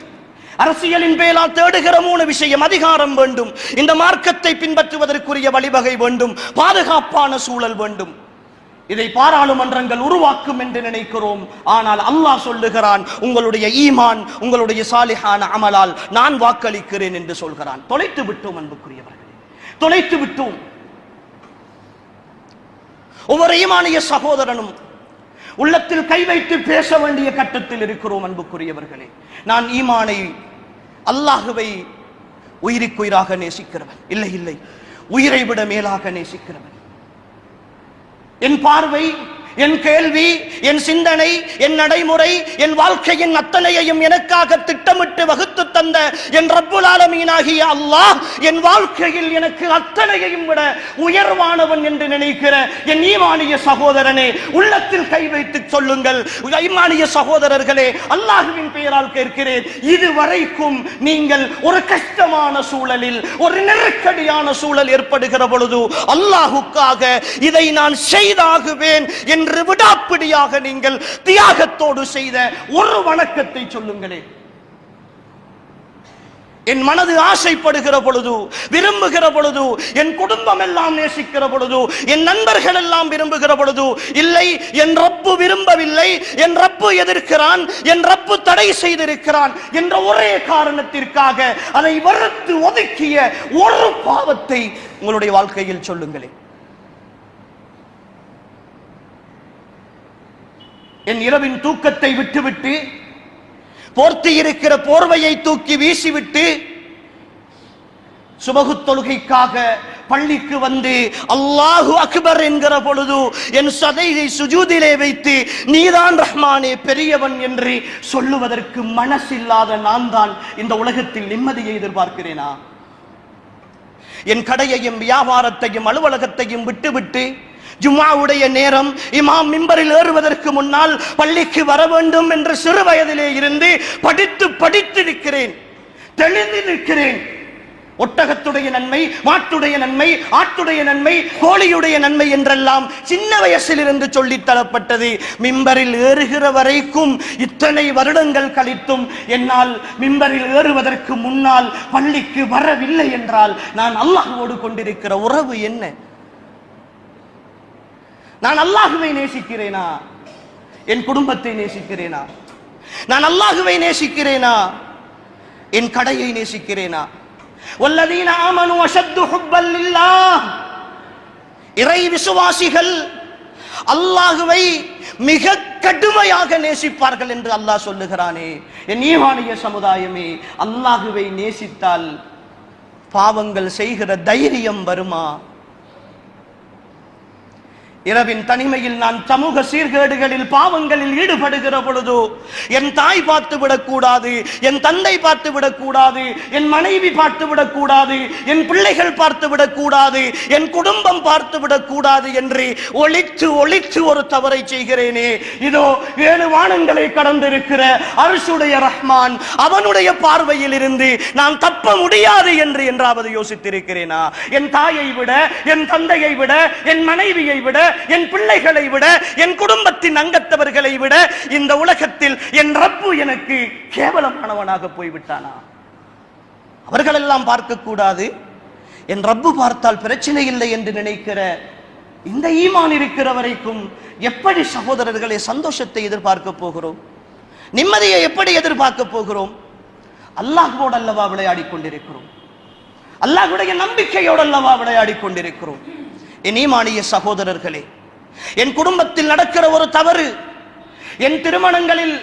அரசியலின் பேரால் தேடுகிற 3 விஷயம்: அதிகாரம் வேண்டும், இந்த மார்க்கத்தை பின்பற்றுவதற்குரிய வழிவகை வேண்டும், பாதுகாப்பான சூழல் வேண்டும். இதை பாராளுமன்றங்கள் உருவாக்கும் என்று நினைக்கிறோம். ஆனால் அல்லாஹ் சொல்லுகிறான், உங்களுடைய ஈமான், உங்களுடைய சாலிஹான அமலால் நான் வாக்களிக்கிறேன் என்று சொல்கிறான். தொலைத்து விட்டோம் அன்புக்குரியவர்களே, தொலைத்து விட்டோம். ஒவ்வொரு ஈமானிய சகோதரனும் உள்ளத்தில் கை வைத்து பேச வேண்டிய கட்டத்தில் இருக்கிறோம் அன்புக்குரியவர்களே. நான் ஈமானை, அல்லாஹுவை உயிருக்குயிராக நேசிக்கிறவன். இல்லை இல்லை, உயிரை விட மேலாக நேசிக்கிறவன். என் பார்வை, என் கேள்வி, என் சிந்தனை, என் நடைமுறை, என் வாழ்க்கையின் அத்தனையையும் எனக்காக திட்டமிட்டு வகுத்து தந்த என் ரப்புல் ஆலமீனாகிய அல்லாஹ் என் வாழ்க்கையில் எனக்கு அத்தனையையும் விட உயர்வானவன் என்று நினைக்கிற என் ஈமானிய சகோதரனே, உள்ளத்தில் கை வைத்து சொல்லுங்கள். ஈமானிய சகோதரர்களே, அல்லாஹ்வின் பெயரால் கேட்கிறேன், இதுவரைக்கும் நீங்கள் ஒரு கஷ்டமான சூழலில், ஒரு நெருக்கடியான சூழல் ஏற்படுகிற பொழுது அல்லாஹுக்காக இதை நான் செய்தாகுவேன் என்று விடாப்பிடியாக நீங்கள் தியாகத்தோடு செய்த ஒரு வணக்கத்தை சொல்லுங்களே. என் மனது ஆசைப்படுகிற பொழுது, விரும்புகிற பொழுது, என் குடும்பம் எல்லாம் நேசிக்கிற பொழுது, என் நண்பர்கள் எல்லாம் விரும்புகிற பொழுது, இல்லை என் ரப்பு விரும்பவில்லை, என் ரப்பு எதிர்க்கிறான், என் ரப்பு தடை செய்திருக்கிறான் என்ற ஒரே காரணத்திற்காக அதை வெறுத்து ஒதுக்கிய ஒரு பாவத்தை உங்களுடைய வாழ்க்கையில் சொல்லுங்களே. என் இரவின் தூக்கத்தை விட்டுவிட்டு, போர்த்தி இருக்கிற போர்வையை தூக்கி வீசிவிட்டு, சுபஹு தொழுகைக்காக பள்ளிக்கு வந்து அல்லாஹு அக்பர் என்கிற பொழுது என் சதையை சுஜூதிலே வைத்து நீதான் ரஹ்மானே பெரியவன் என்று சொல்லுவதற்கு மனசில்லாத நான் தான் இந்த உலகத்தில் நிம்மதியை எதிர்பார்க்கிறேனா? என் கடையையும் வியாபாரத்தையும் அலுவலகத்தையும் விட்டுவிட்டு ஜும்ஆவுடைய நேரம் இமாம் மிம்பரில் ஏறுவதற்கு முன்னால் பள்ளிக்கு வர வேண்டும் என்று சிறு வயதிலே இருந்து படித்து இருக்கிறேன், தெளிந்து நிற்கிறேன். ஒட்டகத்துடைய நன்மை, மாட்டுடைய நன்மை, ஆட்டுடைய நன்மை, கோழியுடைய நன்மை என்றெல்லாம் சின்ன வயசில் இருந்து சொல்லித் தரப்பட்டது. மிம்பரில் ஏறுகிற வரைக்கும் இத்தனை வருடங்கள் கழித்தும் என்னால் மிம்பரில் ஏறுவதற்கு முன்னால் பள்ளிக்கு வரவில்லை என்றால் நான் அல்லாஹ்வோடு கொண்டிருக்கிற உறவு என்ன? நான் அல்லாஹுவை நேசிக்கிறேனா? என் குடும்பத்தை நேசிக்கிறேனா? நான் அல்லாஹுவை நேசிக்கிறேனா? என் கடையை நேசிக்கிறேனா? வல்லதீன ஆமனு அஷத்து ஹுப்பல் லில்லாஹ், இறை விசுவாசிகள் அல்லாஹுவை மிக கடுமையாக நேசிப்பார்கள் என்று அல்லாஹ் சொல்லுகிறானே. என் ஈமானிய சமுதாயமே, அல்லாஹுவை நேசித்தால் பாவங்கள் செய்கிற தைரியம் வருமா? இரவின் தனிமையில் நான் சமூக சீர்கேடுகளில், பாவங்களில் ஈடுபடுகிற பொழுது என் தாய் பார்த்து விடக்கூடாது, என் தந்தை பார்த்து விடக்கூடாது, என் மனைவி பார்த்து விடக்கூடாது, என் பிள்ளைகள் பார்த்து விடக்கூடாது, என் குடும்பம் பார்த்து விடக்கூடாது என்று ஒளித்து ஒளித்து ஒரு தவறை செய்கிறேனே. இதோ 7 வானங்களை கடந்திருக்கிற அர்ஷுடைய ரஹ்மான் அவனுடைய பார்வையில் இருந்து நான் தப்ப முடியாது என்று என்றாவது யோசித்திருக்கிறேனா? என் தாயை விட, என் தந்தையை விட, என் மனைவியை விட, என் பிள்ளைகளை விட, என் குடும்பத்தின் அங்கத்தவர்களை விட இந்த உலகத்தில் என் ரப்பு எனக்கு கேவலமானவனாக போய்விட்டானா? அவர்களெல்லாம் பார்க்க கூடாது, என் ரப்பு பார்த்தால் பிரச்சனை இல்லை என்று நினைக்கிற இந்த ஈமான் இருக்கிற வரைக்கும் எப்படி சகோதரர்களே சந்தோஷத்தை எதிர்பார்க்க போகிறோம்? நிம்மதியை எப்படி எதிர்பார்க்க போகிறோம்? அல்லாஹ்வோடு அல்லவா விளையாடி கொண்டிருக்கிறோம், அல்லாஹ்வுடைய நம்பிக்கையோடு அல்லவா விளையாடி கொண்டிருக்கிறோம். என் ஈமானிய சகோதரர்களே, என் குடும்பத்தில் நடக்கிற ஒரு தவறு, என் திருமணங்களில்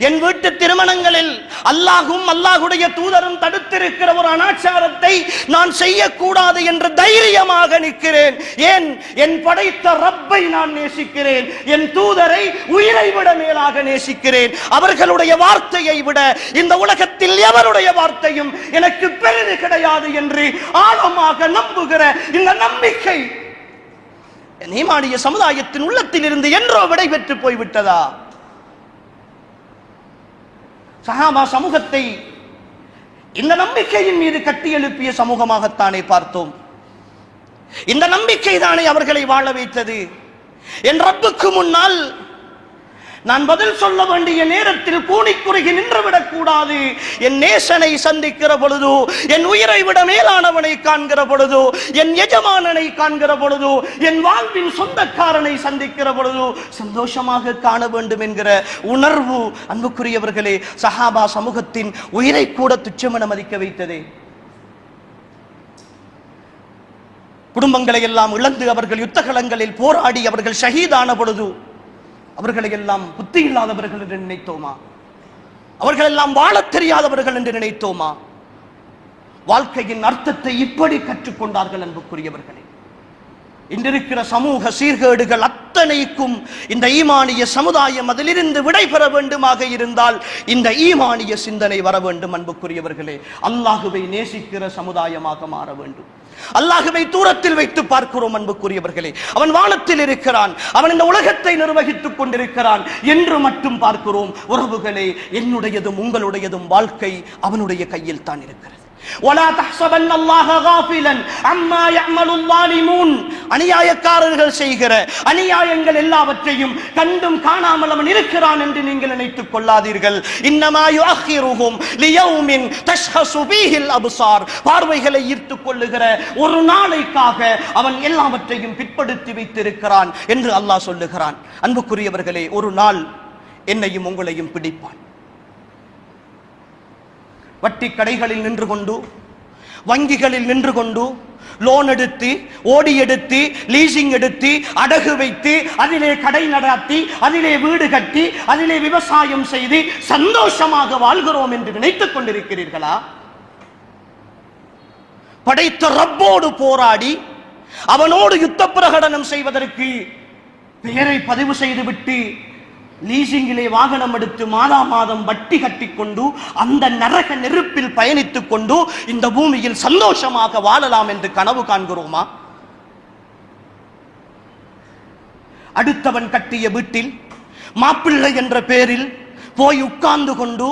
என் வீட்டு திருமணங்களில் அல்லாஹும் அல்லாஹுடைய தூதரும் தடுத்திருக்கிற ஒரு அனாச்சாரத்தை நான் செய்யக்கூடாது என்று தைரியமாக நிற்கிறேன். ஏன்? என் படைத்த ரப்பை நான் நேசிக்கிறேன், என் தூதரை உயிரை விட மேலாக நேசிக்கிறேன். அவர்களுடைய வார்த்தையை விட இந்த உலகத்தில் எவருடைய வார்த்தையும் எனக்கு பெரிது கிடையாது என்று ஆழமாக நம்புகிற இந்த நம்பிக்கை ஈமானிய சமுதாயத்தின் உள்ளத்தில் இருந்து என்றோ விடைபெற்று போய்விட்டதா? சஹாபா சமூகத்தை இந்த நம்பிக்கையின் மீது கட்டி எழுப்பிய சமூகமாகத்தானே பார்த்தோம். இந்த நம்பிக்கை தானே அவர்களை வாழ வைத்தது. என் ரப்புக்கு முன்னால் நான் பதில் சொல்ல வேண்டிய நேரத்தில் கூனி குறுகி நின்றுவிடக் கூடாது. என் நேசனை சந்திக்கிற பொழுது, என் உயிரை விட மேலானவனை காண்கிற பொழுது, என் எஜமானனை காண்கிற பொழுது, என் வாழ்வின் சொந்தக்காரனை சந்திக்கிற பொழுது சந்தோஷமாக காண வேண்டும் என்கிற உணர்வு அன்புக்குரியவர்களே சஹாபா சமூகத்தின் உயிரை கூட துச்சமென மதிக்க வைத்ததே. குடும்பங்களை எல்லாம் இழந்து அவர்கள் யுத்தகலங்களில் போராடி அவர்கள் ஷஹீதான பொழுது அவர்களை எல்லாம் புத்தி இல்லாதவர்கள் என்று நினைத்தோமா? அவர்கள் எல்லாம் வாழத் தெரியாதவர்கள் என்று நினைத்தோமா? வாழ்க்கையின் அர்த்தத்தை இப்படி கற்றுக்கொண்டார்கள் அன்புக்குரியவர்களே. இன்றிருக்கிற சமூக சீர்கேடுகள் அத்தனைக்கும் இந்த ஈமானிய சமுதாயம் அதிலிருந்து விடைபெற வேண்டுமாக இருந்தால் இந்த ஈமானிய சிந்தனை வர வேண்டும் அன்புக்குரியவர்களே. அல்லாஹுவை நேசிக்கிற சமுதாயமாக மாற வேண்டும். அல்லாஹுவை தூரத்தில் வைத்து பார்க்கிறோம் அன்புக்குரியவர்களே. அவன் வானத்தில் இருக்கிறான், அவன் இந்த உலகத்தை நிர்வகித்துக் கொண்டிருக்கிறான் என்று மட்டும் பார்க்கிறோம். உறவுகளே, என்னுடையதும் உங்களுடையதும் வாழ்க்கை அவனுடைய கையில் தான் இருக்கிறது. ولا تحسبن الله غافلا عما يعمل الظالمون. அநியாயக்காரர்கள் செய்கிற அநியாயங்கள் எல்லாவற்றையும் கண்டும் காணாமல் அவன் இருக்கிறான் என்று நீங்கள் நினைத்துக் கொள்ளாதீர்கள். இன்னமா யுஅخிருஹும் லியௌமின் தஷ்ஹசு ஃபீஹில் அப்சார். பார்வைகளை ஈர்த்துக் கொள்ளுகிற ஒரு நாளைக்காக அவன் எல்லாவற்றையும் பிற்படுத்தி வைத்திருக்கிறான் என்று அல்லாஹ் சொல்லுகிறான். அன்புக்குரியவர்களே, ஒரு நாள் என்னையும் உங்களையும் பிடிப்பான். வட்டி கடைகளில் நின்று கொண்டு, வங்கிகளில் நின்று கொண்டு, லோன் எடுத்து, ஓடி எடுத்து, லீசிங் எடுத்து, அடகு வைத்து, அதிலே கடை நடத்தி, அதிலே வீடு கட்டி, அதிலே விவசாயம் செய்து சந்தோஷமாக வாழ்கிறோம் என்று நினைத்துக் கொண்டிருக்கிறீர்களா? படைத்த ரப்போடு போராடி அவனோடு யுத்த பிரகடனம் செய்வதற்கு பெயரை பதிவு செய்துவிட்டு லீசிங்கிலே வாகனம் எடுத்து மாதா மாதம் வட்டி கட்டிக்கொண்டு அந்த நரக நெருப்பில் பயணித்துக் கொண்டு இந்த பூமியில் சந்தோஷமாக வாழலாம் என்று கனவு காண்கிறோமா? அடுத்தவன் கட்டிய வீட்டில் மாப்பிள்ளை என்ற பெயரில் போய் உட்கார்ந்து கொண்டு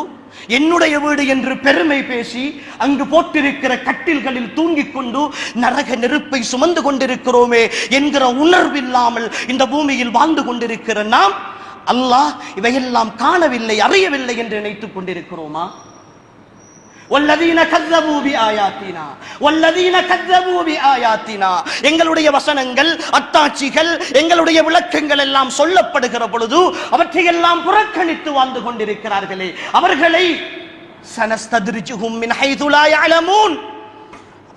என்னுடைய வீடு என்று பெருமை பேசி அங்கு போட்டிருக்கிற கட்டில்களில் தூங்கிக் கொண்டு நரக நெருப்பை சுமந்து கொண்டிருக்கிறோமே என்கிற உணர்வில்லாமல் இந்த பூமியில் வாழ்ந்து கொண்டிருக்கிற நாம் அல்லாஹ் இவையெல்லாம் காணவில்லை, அறியவில்லை என்று நினைத்துக் கொண்டிருக்கிறோமா? எங்களுடைய வசனங்கள், அத்தாட்சிகள், எங்களுடைய விளக்கங்கள் எல்லாம் சொல்லப்படுகிற பொழுது அவற்றையெல்லாம் புறக்கணித்து வாழ்ந்து கொண்டிருக்கிறார்களே, அவர்களை சனஸ்தத்ரிஜுஹும் மின் ஹைது லா யஅலமூன்,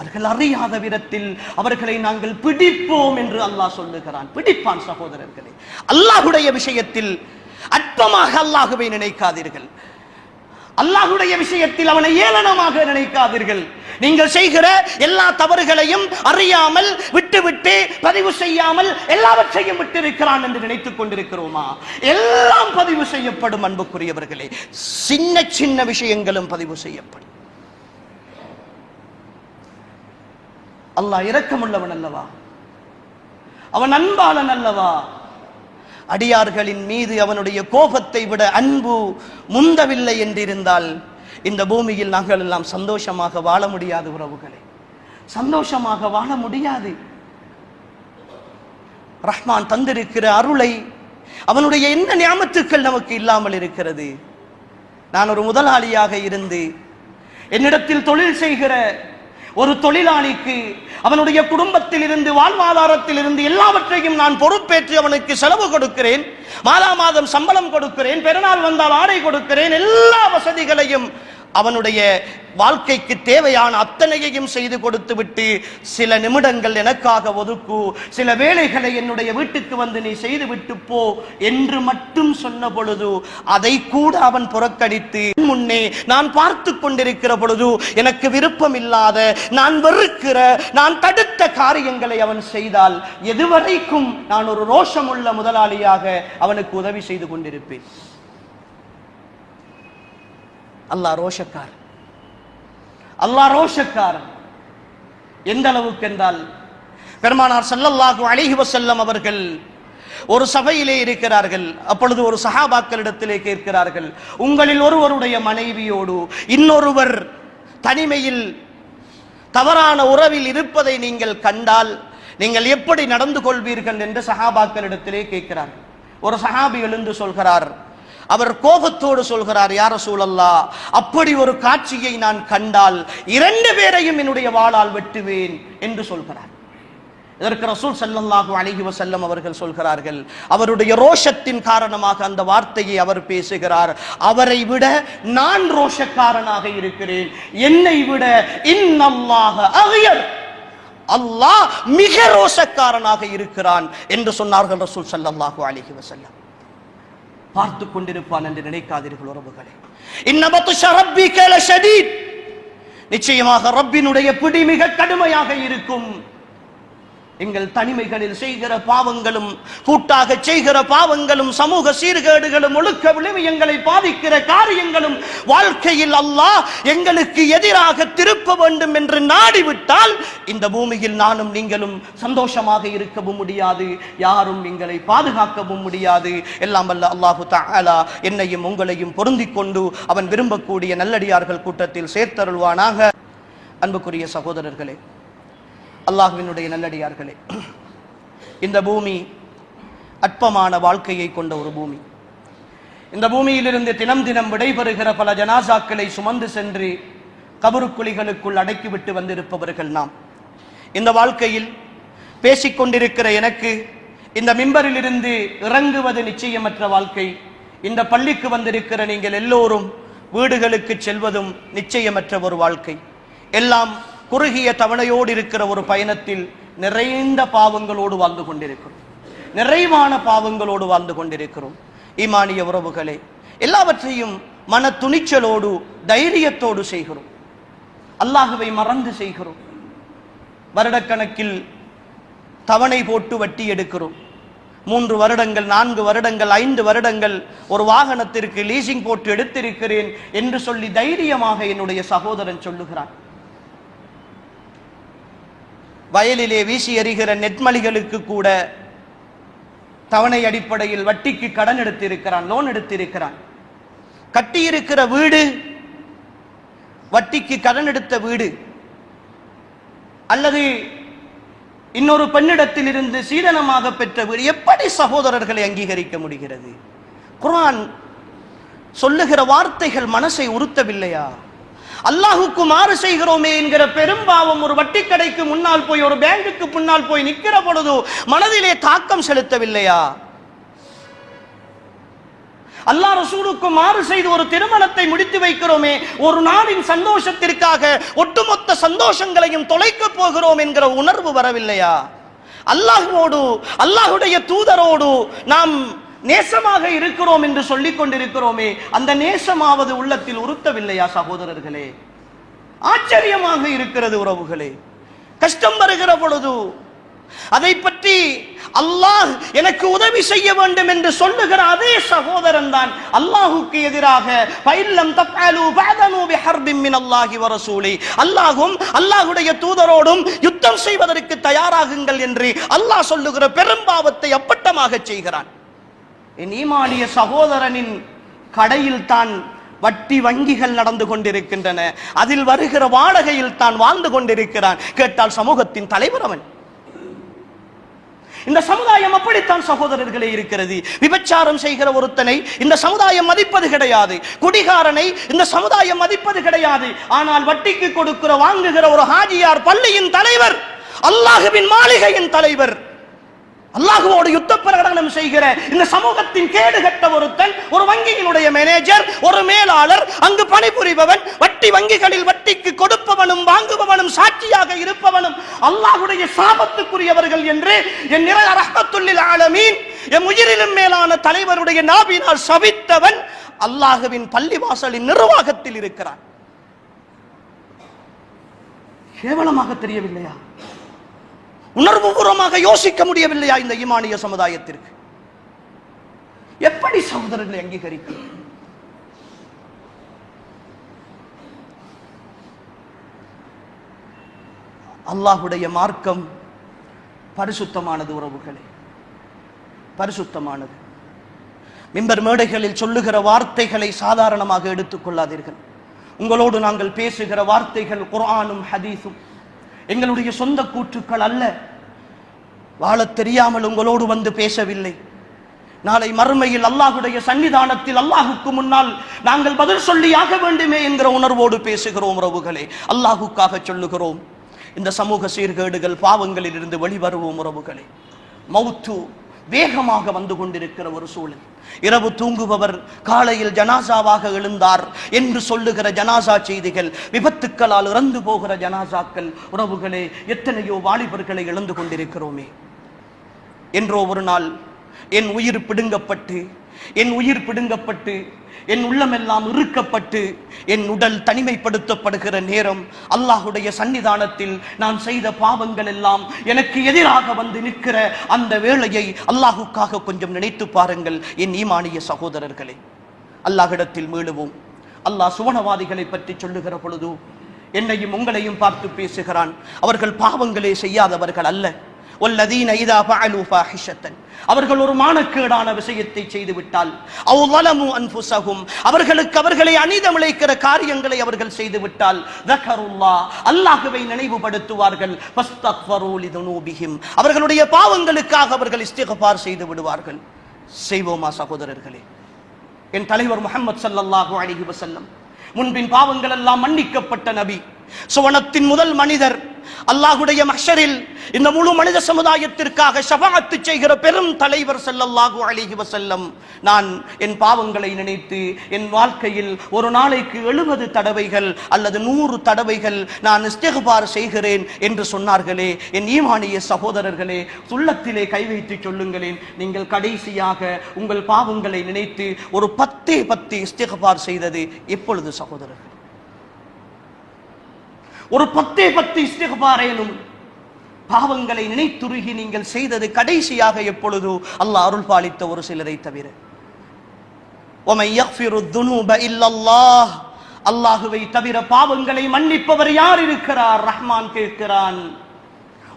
அவர்கள் அறியாத விதத்தில் அவர்களை நாங்கள் பிடிப்போம் என்று அல்லாஹ் சொல்லுகிறான். பிடிப்பான் சகோதரர்களே. அல்லாஹுடைய விஷயத்தில் அற்பமாக அல்லாஹுவை நினைக்காதீர்கள். அல்லாஹுடைய விஷயத்தில் அவனை ஏளனமாக நினைக்காதீர்கள். நீங்கள் செய்கிற எல்லா தவறுகளையும் அறியாமல் விட்டுவிட்டு பதிவு செய்யாமல் எல்லாவற்றையும் விட்டிருக்கிறான் என்று நினைத்துக் கொண்டிருக்கிறோமா? எல்லாம் பதிவு செய்யப்படும் அன்புக்குரியவர்களே. சின்ன சின்ன விஷயங்களும் பதிவு செய்யப்படும். அல்லாஹ் இரக்கமுள்ளவன் அல்லவா? அவன் அன்பாளன் அல்லவா? அடியார்களின் மீது அவனுடைய கோபத்தை விட அன்பு முந்தவில்லை என்றிருந்தால் இந்த பூமியில் நாங்கள் எல்லாம் சந்தோஷமாக வாழ முடியாது உறவுகளே. சந்தோஷமாக வாழ முடியாது. ரஹ்மான் தந்திருக்கிற அருளை, அவனுடைய என்ன நியாமத்துக்கள் நமக்கு இல்லாமல் இருக்கிறது. நான் ஒரு முதலாளியாக இருந்து என்னிடத்தில் தொழில் செய்கிற ஒரு தொழிலாளிக்கு அவனுடைய குடும்பத்தில் இருந்து, வாழ்வாதாரத்தில் இருந்து எல்லாவற்றையும் நான் பொறுப்பேற்று அவனுக்கு செலவு கொடுக்கிறேன், மாதா மாதம் சம்பளம் கொடுக்கிறேன், பெருநாள் வந்தால் ஆடை கொடுக்கிறேன், எல்லா வசதிகளையும் அவனுடைய வாழ்க்கைக்கு தேவையான அத்தனையையும் செய்து கொடுத்து விட்டு சில நிமிடங்கள் எனக்காக ஒதுக்கு, சில வேலைகளை என்னுடைய வீட்டுக்கு வந்து நீ செய்து விட்டு போ என்று மட்டும் சொன்ன பொழுது அதை கூட அவன் புறக்கணித்து முன்னே நான் பார்த்து கொண்டிருக்கிற பொழுது எனக்கு விருப்பம் இல்லாத, நான் வெறுக்கிற, நான் தடுத்த காரியங்களை அவன் செய்தால் எதுவரைக்கும் நான் ஒரு ரோஷமுள்ள முதலாளியாக அவனுக்கு உதவி செய்து கொண்டிருப்பேன்? அல்லாஹ் ரோஷக்காரன், அல்லாஹ் ரோஷக்காரன். எந்த அளவுக்கு என்றால் பெருமானார் ஸல்லல்லாஹு அலைஹி வஸல்லம் அவர்கள் ஒரு சபையிலே இருக்கிறார்கள். அப்பொழுது ஒரு சஹாபாக்களிடத்திலே கேட்கிறார்கள், உங்களில் ஒருவருடைய மனைவியோடு இன்னொருவர் தனிமையில் தவறான உறவில் இருப்பதை நீங்கள் கண்டால் நீங்கள் எப்படி நடந்து கொள்வீர்கள் என்று சஹாபாக்களிடத்திலே கேட்கிறார்கள். ஒரு சஹாபி எழுந்து சொல்கிறார், அவர் கோபத்தோடு சொல்கிறார், யா ரசூலல்லாஹ், அப்படி ஒரு காட்சியை நான் கண்டால் 2 பேரையும் என்னுடைய வாளால் வெட்டுவேன் என்று சொல்கிறார். இதற்கு ரசூல் ஸல்லல்லாஹு அலைஹி வஸல்லம் அவர்கள் சொல்கிறார்கள், அவருடைய ரோஷத்தின் காரணமாக அந்த வார்த்தையை அவர் பேசுகிறார், அவரை விட நான் ரோஷக்காரனாக இருக்கிறேன், என்னை விட இன்னல்லாஹ அக்யர், அல்லாஹ் மிக ரோஷக்காரனாக இருக்கிறான் என்று சொன்னார்கள் ரசூல் ஸல்லல்லாஹு அலைஹி வஸல்லம். பார்த்து கொண்டிருப்பான் என்று நினைக்காதீர்கள் உறவுகளே. இன்னபத்ஷ ரப்பிக லஷதீத், நிச்சயமாக ரப்பினுடைய பிடி மிக கடுமையாக இருக்கும். எங்கள் தனிமைகளில் செய்கிற பாவங்களும், கூட்டாக செய்கிற பாவங்களும், சமூக சீர்கேடுகளும், ஒழுக்க விழுமியங்களை பாதிக்கிற காரியங்களும் வாழ்க்கையில் அல்லாஹ் எங்களுக்கு எதிராக திருப்ப வேண்டும் என்று நாடிவிட்டால் இந்த பூமியில் நானும் நீங்களும் சந்தோஷமாக இருக்கவும் முடியாது, யாரும் எங்களை பாதுகாக்கவும் முடியாது. எல்லாம் வல்ல அல்லாஹு தஆலா என்னையும் உங்களையும் பொருந்திக் கொண்டு அவன் விரும்பக்கூடிய நல்லடியார்கள் கூட்டத்தில் சேர்த்தருள்வானாக. அன்புக்குரிய சகோதரர்களே, அல்லாஹ்வினுடைய நல்லடியார்களே, இந்த பூமி அற்பமான வாழ்க்கையை கொண்ட ஒரு பூமி. இந்த பூமியிலிருந்து தினம் தினம் விடைபெறுகிற பல ஜனாசாக்களை சுமந்து சென்று கபருக்குழிகளுக்குள் அடக்கிவிட்டு வந்திருப்பவர்கள் நாம். இந்த வாழ்க்கையில் பேசிக்கொண்டிருக்கிற எனக்கு இந்த மிம்பரில் இருந்து இறங்குவது நிச்சயமற்ற வாழ்க்கை. இந்த பள்ளிக்கு வந்திருக்கிற நீங்கள் எல்லோரும் வீடுகளுக்கு செல்வதும் நிச்சயமற்ற ஒரு வாழ்க்கை. எல்லாம் குறுகிய தவணையோடு இருக்கிற ஒரு பயணத்தில் நிறைந்த பாவங்களோடு வாழ்ந்து கொண்டிருக்கிறோம், நிறைவான பாவங்களோடு வாழ்ந்து கொண்டிருக்கிறோம். ஈமானிய உறவுகளே, எல்லாவற்றையும் மன துணிச்சலோடு தைரியத்தோடு செய்கிறோம், அல்லாஹுவை மறந்து செய்கிறோம். வருடக்கணக்கில் தவணை போட்டு வட்டி எடுக்கிறோம். 3 வருடங்கள், 4 வருடங்கள், 5 வருடங்கள் ஒரு வாகனத்திற்கு லீசிங் போட்டு எடுத்திருக்கிறேன் என்று சொல்லி தைரியமாக என்னுடைய சகோதரன் சொல்லுகிறான். வயலிலே வீசி எறிகிற நெற்மலிகளுக்கு கூட தவணை அடிப்படையில் வட்டிக்கு கடன் எடுத்திருக்கிறான், லோன் எடுத்திருக்கிறான். கட்டியிருக்கிற வீடு வட்டிக்கு கடன் எடுத்த வீடு, அல்லது இன்னொரு பெண்ணிடத்தில் இருந்து சீதனமாக பெற்ற வீடு. எப்படி சகோதரர்களை அங்கீகரிக்க முடிகிறது? குர்ஆன் சொல்லுகிற வார்த்தைகள் மனசை உறுத்தவில்லையா? அல்லாஹுக்கு மாறு செய்கிறோமே என்கிற பெரும்பாவம் ஒரு வட்டி கடைக்கு முன்னால் போய், ஒரு பேங்குக்கு முன்னால் போய் நிற்கிற பொழுது மனதிலே தாக்கம் செலுத்தவில்லையா? அல்லாஹ் ரசூலுக்கு மாறு செய்து ஒரு திருமணத்தை முடித்து வைக்கிறோமே, ஒரு நாளின் சந்தோஷத்திற்காக ஒட்டுமொத்த சந்தோஷங்களையும் தொலைக்க போகிறோம் என்கிற உணர்வு வரவில்லையா? அல்லாஹ்வோடு, அல்லாஹுடைய தூதரோடு நாம் நேசமாக இருக்கிறோம் என்று சொல்லிக் கொண்டிருக்கிறோமே, அந்த நேசமாவது உள்ளத்தில் உறுத்தவில்லையா சகோதரர்களே? ஆச்சரியமாக இருக்கிறது உறவுகளே. கஷ்டம் வருகிற பொழுது அதை பற்றி அல்லாஹ் எனக்கு உதவி செய்ய வேண்டும் என்று சொல்லுகிற அதே சகோதரன் தான் அல்லாஹுக்கு எதிராக பைல்லம் தஃஅலு ஃபஅதனு பிஹர்பின் மினல்லாஹி வ ரசூலி, அல்லாஹ்வும் அல்லாஹ்வுடைய தூதரோடும் யுத்தம் செய்வதற்கு தயாராகுங்கள் என்று அல்லாஹ் சொல்லுகிற பெரும்பாவத்தை அப்பட்டமாக செய்கிறான். என் ஈமானிய சகோதரனின் கடையில் தான் வட்டி வங்கிகள் நடந்து கொண்டிருக்கின்றன, அதில் வருகிற வாடகையில் தான் வாழ்ந்து கொண்டிருக்கிறான். கேட்டால் சமூகத்தின் தலைவர் அவன். இந்த சமுதாயம் அப்படித்தான் சகோதரர்களே இருக்கிறது. விபச்சாரம் செய்கிற ஒருத்தனை இந்த சமுதாயம் மதிப்பது கிடையாது, குடிகாரனை இந்த சமுதாயம் மதிப்பது கிடையாது. ஆனால் வட்டிக்கு கொடுக்கிற வாங்குகிற ஒரு ஹாஜியார், பள்ளியின் தலைவர், அல்லாஹ்வின் மாளிகையின் தலைவர், அல்லாஹ்வோடு யுத்த பிரகடனம் செய்கிற இந்த சமூகத்தின் கேடுகட்ட ஒருத்தன், ஒரு வங்கியினுடைய மேனேஜர், ஒரு மேலாளர், அங்கு பணிபுரிபவன், வட்டி வங்கிகளில் வட்டிக்கு கொடுப்பவனும் வாங்குபவனும் சாட்சியாக இருப்பவனும் அல்லாஹ்வுடைய சாபத்துக்குரியவர்கள் என்று என் நிறை ரஹ்மத்துல்லில் ஆலமீன் என் உயிரிலும் மேலான தலைவருடைய நாவினால் சபித்தவன் அல்லாஹ்வின் பள்ளிவாசலின் நிர்வாகத்தில் இருக்கிறான். கேவலமாக தெரியவில்லையா? உணர்வுபூர்வமாக யோசிக்க முடியவில்லையா இந்த ஈமானிய சமுதாயத்திற்கு? எப்படி சகோதரர்களை அங்கீகரிக்கும்? அல்லாஹ்வுடைய மார்க்கம் பரிசுத்தமானது உறவுகளே, பரிசுத்தமானது. மிம்பர் மேடைகளில் சொல்லுகிற வார்த்தைகளை சாதாரணமாக எடுத்துக் கொள்ளாதீர்கள். உங்களோடு நாங்கள் பேசுகிற வார்த்தைகள் குர்ஆனும் ஹதீஸும், எங்களுடைய சொந்த கூற்றுக்கள் அல்ல. வாழத் தெரியாமல் உங்களோடு வந்து பேசவில்லை. நாளை மறுமையில் அல்லாஹ்வுடைய சன்னிதானத்தில் அல்லாஹுக்கு முன்னால் நாங்கள் பதில் சொல்லியாக வேண்டுமே என்கிற உணர்வோடு பேசுகிறோம் உறவுகளே. அல்லாஹுக்காக சொல்லுகிறோம். இந்த சமூக சீர்கேடுகள் பாவங்களில் இருந்து வெளிவருவோம் உறவுகளே. மௌத்து வேகமாக வந்து கொண்டிருக்கிற ஒரு சூழல். இரவு தூங்குபவர் காலையில் ஜனாசாவாக எழுந்தார் என்று சொல்லுகிற ஜனாசா செய்திகள், விபத்துக்களால் இறந்து போகிற ஜனாசாக்கள் உறவுகளே, எத்தனையோ வாலிபர்களை இழந்து கொண்டிருக்கிறோமே. என்றோ ஒரு நாள் என் உயிர் பிடுங்கப்பட்டு என் உள்ளமெல்லாம் இறுக்கப்பட்டு என் உடல் தனிமைப்படுத்தப்படுகிற நேரம், அல்லாஹ்வுடைய சன்னிதானத்தில் நான் செய்த பாவங்கள் எல்லாம் எனக்கு எதிராக வந்து நிற்கிற அந்த வேளையை அல்லாஹுக்காக கொஞ்சம் நினைத்து பாருங்கள் என் ஈமானிய சகோதரர்களே. அல்லாஹ்விடத்தில் மீளுவோம். அல்லாஹ் சுவனவாதிகளை பற்றி சொல்லுகிற பொழுது என்னையும் உங்களையும் பார்த்து பேசுகிறான். அவர்கள் பாவங்களே செய்யாதவர்கள் அல்ல. வல்லதீன இதா ஃபஅலு ஃபாஹிஷத்தன், அவர்கள் ஒரு மானக்கேடான விஷயத்தை செய்து விட்டால், அவ் ஸலமு அன்ஃபுஸஹும், அவர்களுக்கு அவர்களை அநீதமிழைக்கிற காரியங்களை அவர்கள் செய்து விட்டால், ஸக்கருல்லாஹ், அல்லாஹ்வை நினைவுபடுத்துவார்கள், ஃபஸ்தக்ஃபரு லிதுனூபிஹிம், அவர்களுடைய பாவங்களுக்காக அவர்கள் இஸ்திக்ஃபார் செய்து விடுவார்கள். செய்வோமா சகோதரர்களே? என் தலைவர் முஹம்மது ஸல்லல்லாஹு அலைஹி வஸல்லம் முன்பின் பாவங்கள் எல்லாம் மன்னிக்கப்பட்ட நபி, சுவனத்தின் முதல் மனிதர், அல்லாஹ்வுடைய மஹ்ஷரில் இந்த முழு மனித சமுதாயத்திற்காக ஷஃபாஅத் செய்கிற பெரும் தலைவர் ஸல்லல்லாஹு அலைஹி வஸல்லம், நான் என் பாவங்களை நினைத்து என் வாழ்க்கையில் ஒரு நாளைக்கு 70 தடவைகள் அல்லது 100 தடவைகள் நான் இஸ்திக்பார் செய்கிறேன் என்று சொன்னார்களே. என் ஈமானிய சகோதரர்களே, உள்ளத்திலே கை வைத்து சொல்லுங்களேன், நீங்கள் கடைசியாக உங்கள் பாவங்களை நினைத்து ஒரு 10 இஸ்திக்பார் செய்தது எப்பொழுது சகோதரர்கள்? ஒரு 10 இஸ்திக்பாரேனும் பாவங்களை நினைத்துருகி நீங்கள் செய்தது கடைசியாக எப்பொழுது? அல்லாஹ் அருள் பாலித்த ஒரு சிலரை தவிர. وَمَن يَغْفِرُ الذُّنُوبَ إِلَّا اللَّهُ, அல்லாஹ்வை தவிர பாவங்களை மன்னிப்பவர் யார் இருக்கிறார்? ரஹ்மான் கேட்கிறான்.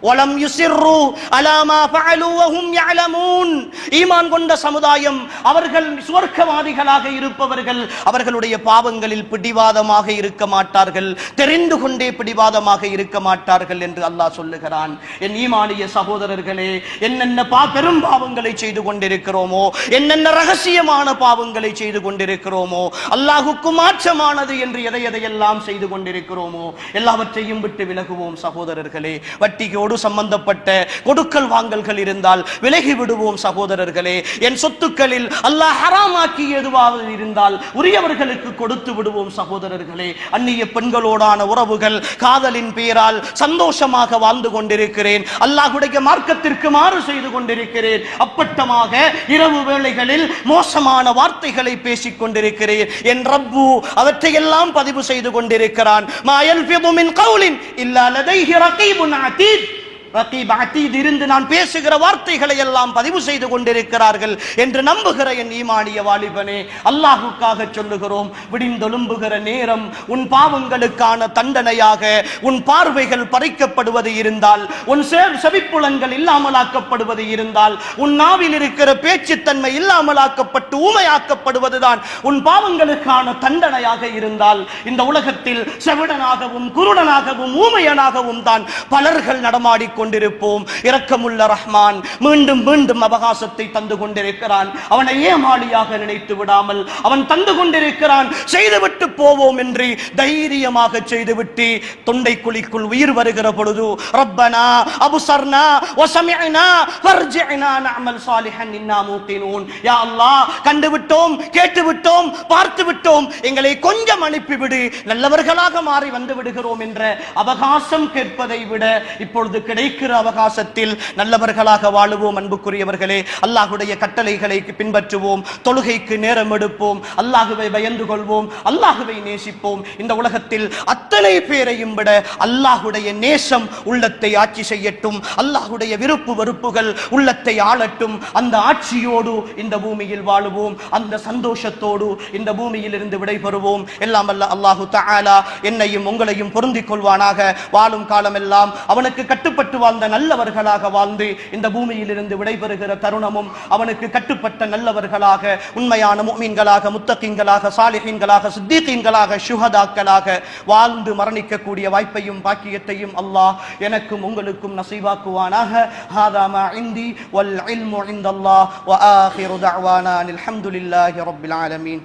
வலம் யுஸிர்ரு அலா மா ஃபஅலு வஹும் யஅலமூன், ஈமான் கொண்ட சமுதாயம், அவர்கள் சுவர்க்கவாதிகளாக இருப்பவர்கள் அவர்களுடைய பாவங்களில் பிடிவாதமாக இருக்க மாட்டார்கள், தெரிந்து கொண்டே பிடிவாதமாக இருக்க மாட்டார்கள் என்று அல்லாஹ் சொல்லுகிறான். என் ஈமானிய சகோதரர்களே, என்னென்ன பெரும் பாவங்களை செய்து கொண்டிருக்கிறோமோ, என்னென்ன ரகசியமான பாவங்களை செய்து கொண்டிருக்கிறோமோ, அல்லாஹுக்கு மாற்றமானது என்று எதையெல்லாம் செய்து கொண்டிருக்கிறோமோ, எல்லாவற்றையும் விட்டு விலகுவோம் சகோதரர்களே. வட்டியோடு சம்பந்தப்பட்ட கொடுக்கல் வாங்கல்கள் இருந்தால் விலகி விடுவோம் சகோதரர்களே. என் சொத்துக்களில் அல்லாஹ் ஹராமாக்கி எதுவாவது இருந்தால் உரியவர்களுக்கு கொடுத்து விடுவோம் சகோதரர்களே. அந்நிய பெண்களோடான உறவுகள், காதலின் பெயரால் சந்தோஷமாக வாழ்ந்து கொண்டிருக்கிறேன், அல்லாஹ்வுடைய மார்க்கத்திற்கு மாறு செய்து கொண்டிருக்கிறேன், அப்பட்டமாக இரவு வேளைகளில் மோசமான வார்த்தைகளை பேசிக் கொண்டிருக்கிறேன். என் ரப்பு அவற்றையெல்லாம் பதிவு செய்து கொண்டிருக்கிறான். மா யல்ஃபிது மின் கௌலின் இல்லா லதைஹி ரகீபுன் அதீத், ரகீப் அதீத் இருந்து நான் பேசுகிற வார்த்தைகளை எல்லாம் பதிவு செய்து கொண்டிருக்கிறார்கள் என்று நம்புகிற என் ஈமானிய வாலிபனே, அல்லாஹுக்காக சொல்லுகிறோம். விடிந்தொழும்புகிற நேரம் உன் பாவங்களுக்கான தண்டனையாக உன் பார்வைகள் பறிக்கப்படுவது இருந்தால், உன் செவிப்புலன்கள் இல்லாமலாக்கப்படுவது இருந்தால், உன் நாவில் இருக்கிற பேச்சுத்தன்மை இல்லாமலாக்கப்பட்டு ஊமையாக்கப்படுவதுதான் உன் பாவங்களுக்கான தண்டனையாக இருந்தால், இந்த உலகத்தில் செவிடனாகவும் குருடனாகவும் ஊமையனாகவும் தான் பலர்கள் நடமாடிக் கொண்டிருப்போம். இரக்கமுள்ள ரஹ்மான் மீண்டும் மீண்டும் அவகாசத்தை தந்து கொண்டிருக்கிறான். அவனை ஏமாளியாக நினைத்து விடாமல் அவன் தந்து கொண்டிருக்கிறான். செய்துவிட்டு போவோம் என்று தைரியமாக செய்துவிட்டு தொண்டை குழிக்குள் உயிர் வருகிற பொழுது ரப்பனா அபுசர்னா வஸமிஅனா ஃபர்ஜிஅனா நஅமல் சாலிஹன் இன்னா மூகினூன். யா அல்லாஹ், கண்டுவிட்டோம், கேட்டுவிட்டோம், பார்த்துவிட்டோம், எங்களை கொஞ்சம் அனுப்பிவிடு, நல்லவர்களாக மாறி வந்து விடுகிறோம் என்ற அவகாசம் கேட்பதை விட இப்பொழுது கிடைக்கிற அவகாசத்தில் நல்லவர்களாக வாழுவோம். அன்புக்குரியவர்களே, அல்லாஹ்வுடைய கட்டளைகளை பின்பற்றுவோம், தொழுகைக்கு நேரம் எடுப்போம், அல்லாஹ்வை பயந்து கொள்வோம், அல்லாஹ்வை நேசிப்போம். இந்த உலகத்தில் அத்தனை பேரையும் விட அல்லாஹ்வுடைய நேசம் உள்ளத்தை ஆட்சி செய்யட்டும். அல்லாஹ்வுடைய விருப்பு வெறுப்புகள் உள்ளத்தை ஆளட்டும். அந்த ஆட்சியோடு இந்த பூமியில் வாழுவோம். அந்த சந்தோஷத்தோடு இந்த பூமியில் இருந்து விடைபெறுவோம். எல்லாம் வல்ல அல்லாஹு தஆலா என்னையும் உங்களையும் பொருந்திக் கொள்வானாக. வாழும் காலமெல்லாம் அவனுக்கு கட்டுப்பட்டு வாழ்ந்த நல்லவர்களாக வாழ்ந்து இந்த பூமியில் இருந்து விடைபெறுகிற தருணமும் அவனுக்கு கட்டுப்பட்ட நல்லவர்களாக, உண்மையான முஃமின்களாக, முத்தகீன்களாக, சாலிஹீன்களாக, சித்தீகீன்களாக, ஷுஹதாக்களாக வாழ்ந்து மரணிக்கக்கூடிய வாய்ப்பையும் பாக்கியத்தையும் அல்லாஹ் எனக்கும் உங்களுக்கும் நசீபாக்குவானாக. ஹாதா மா இந்தி வல் இல்மு இந்தல்லாஹ் வ ஆகிரு தஅவானா அல்ஹம்துலில்லாஹி ரப்பில் ஆலமீன்.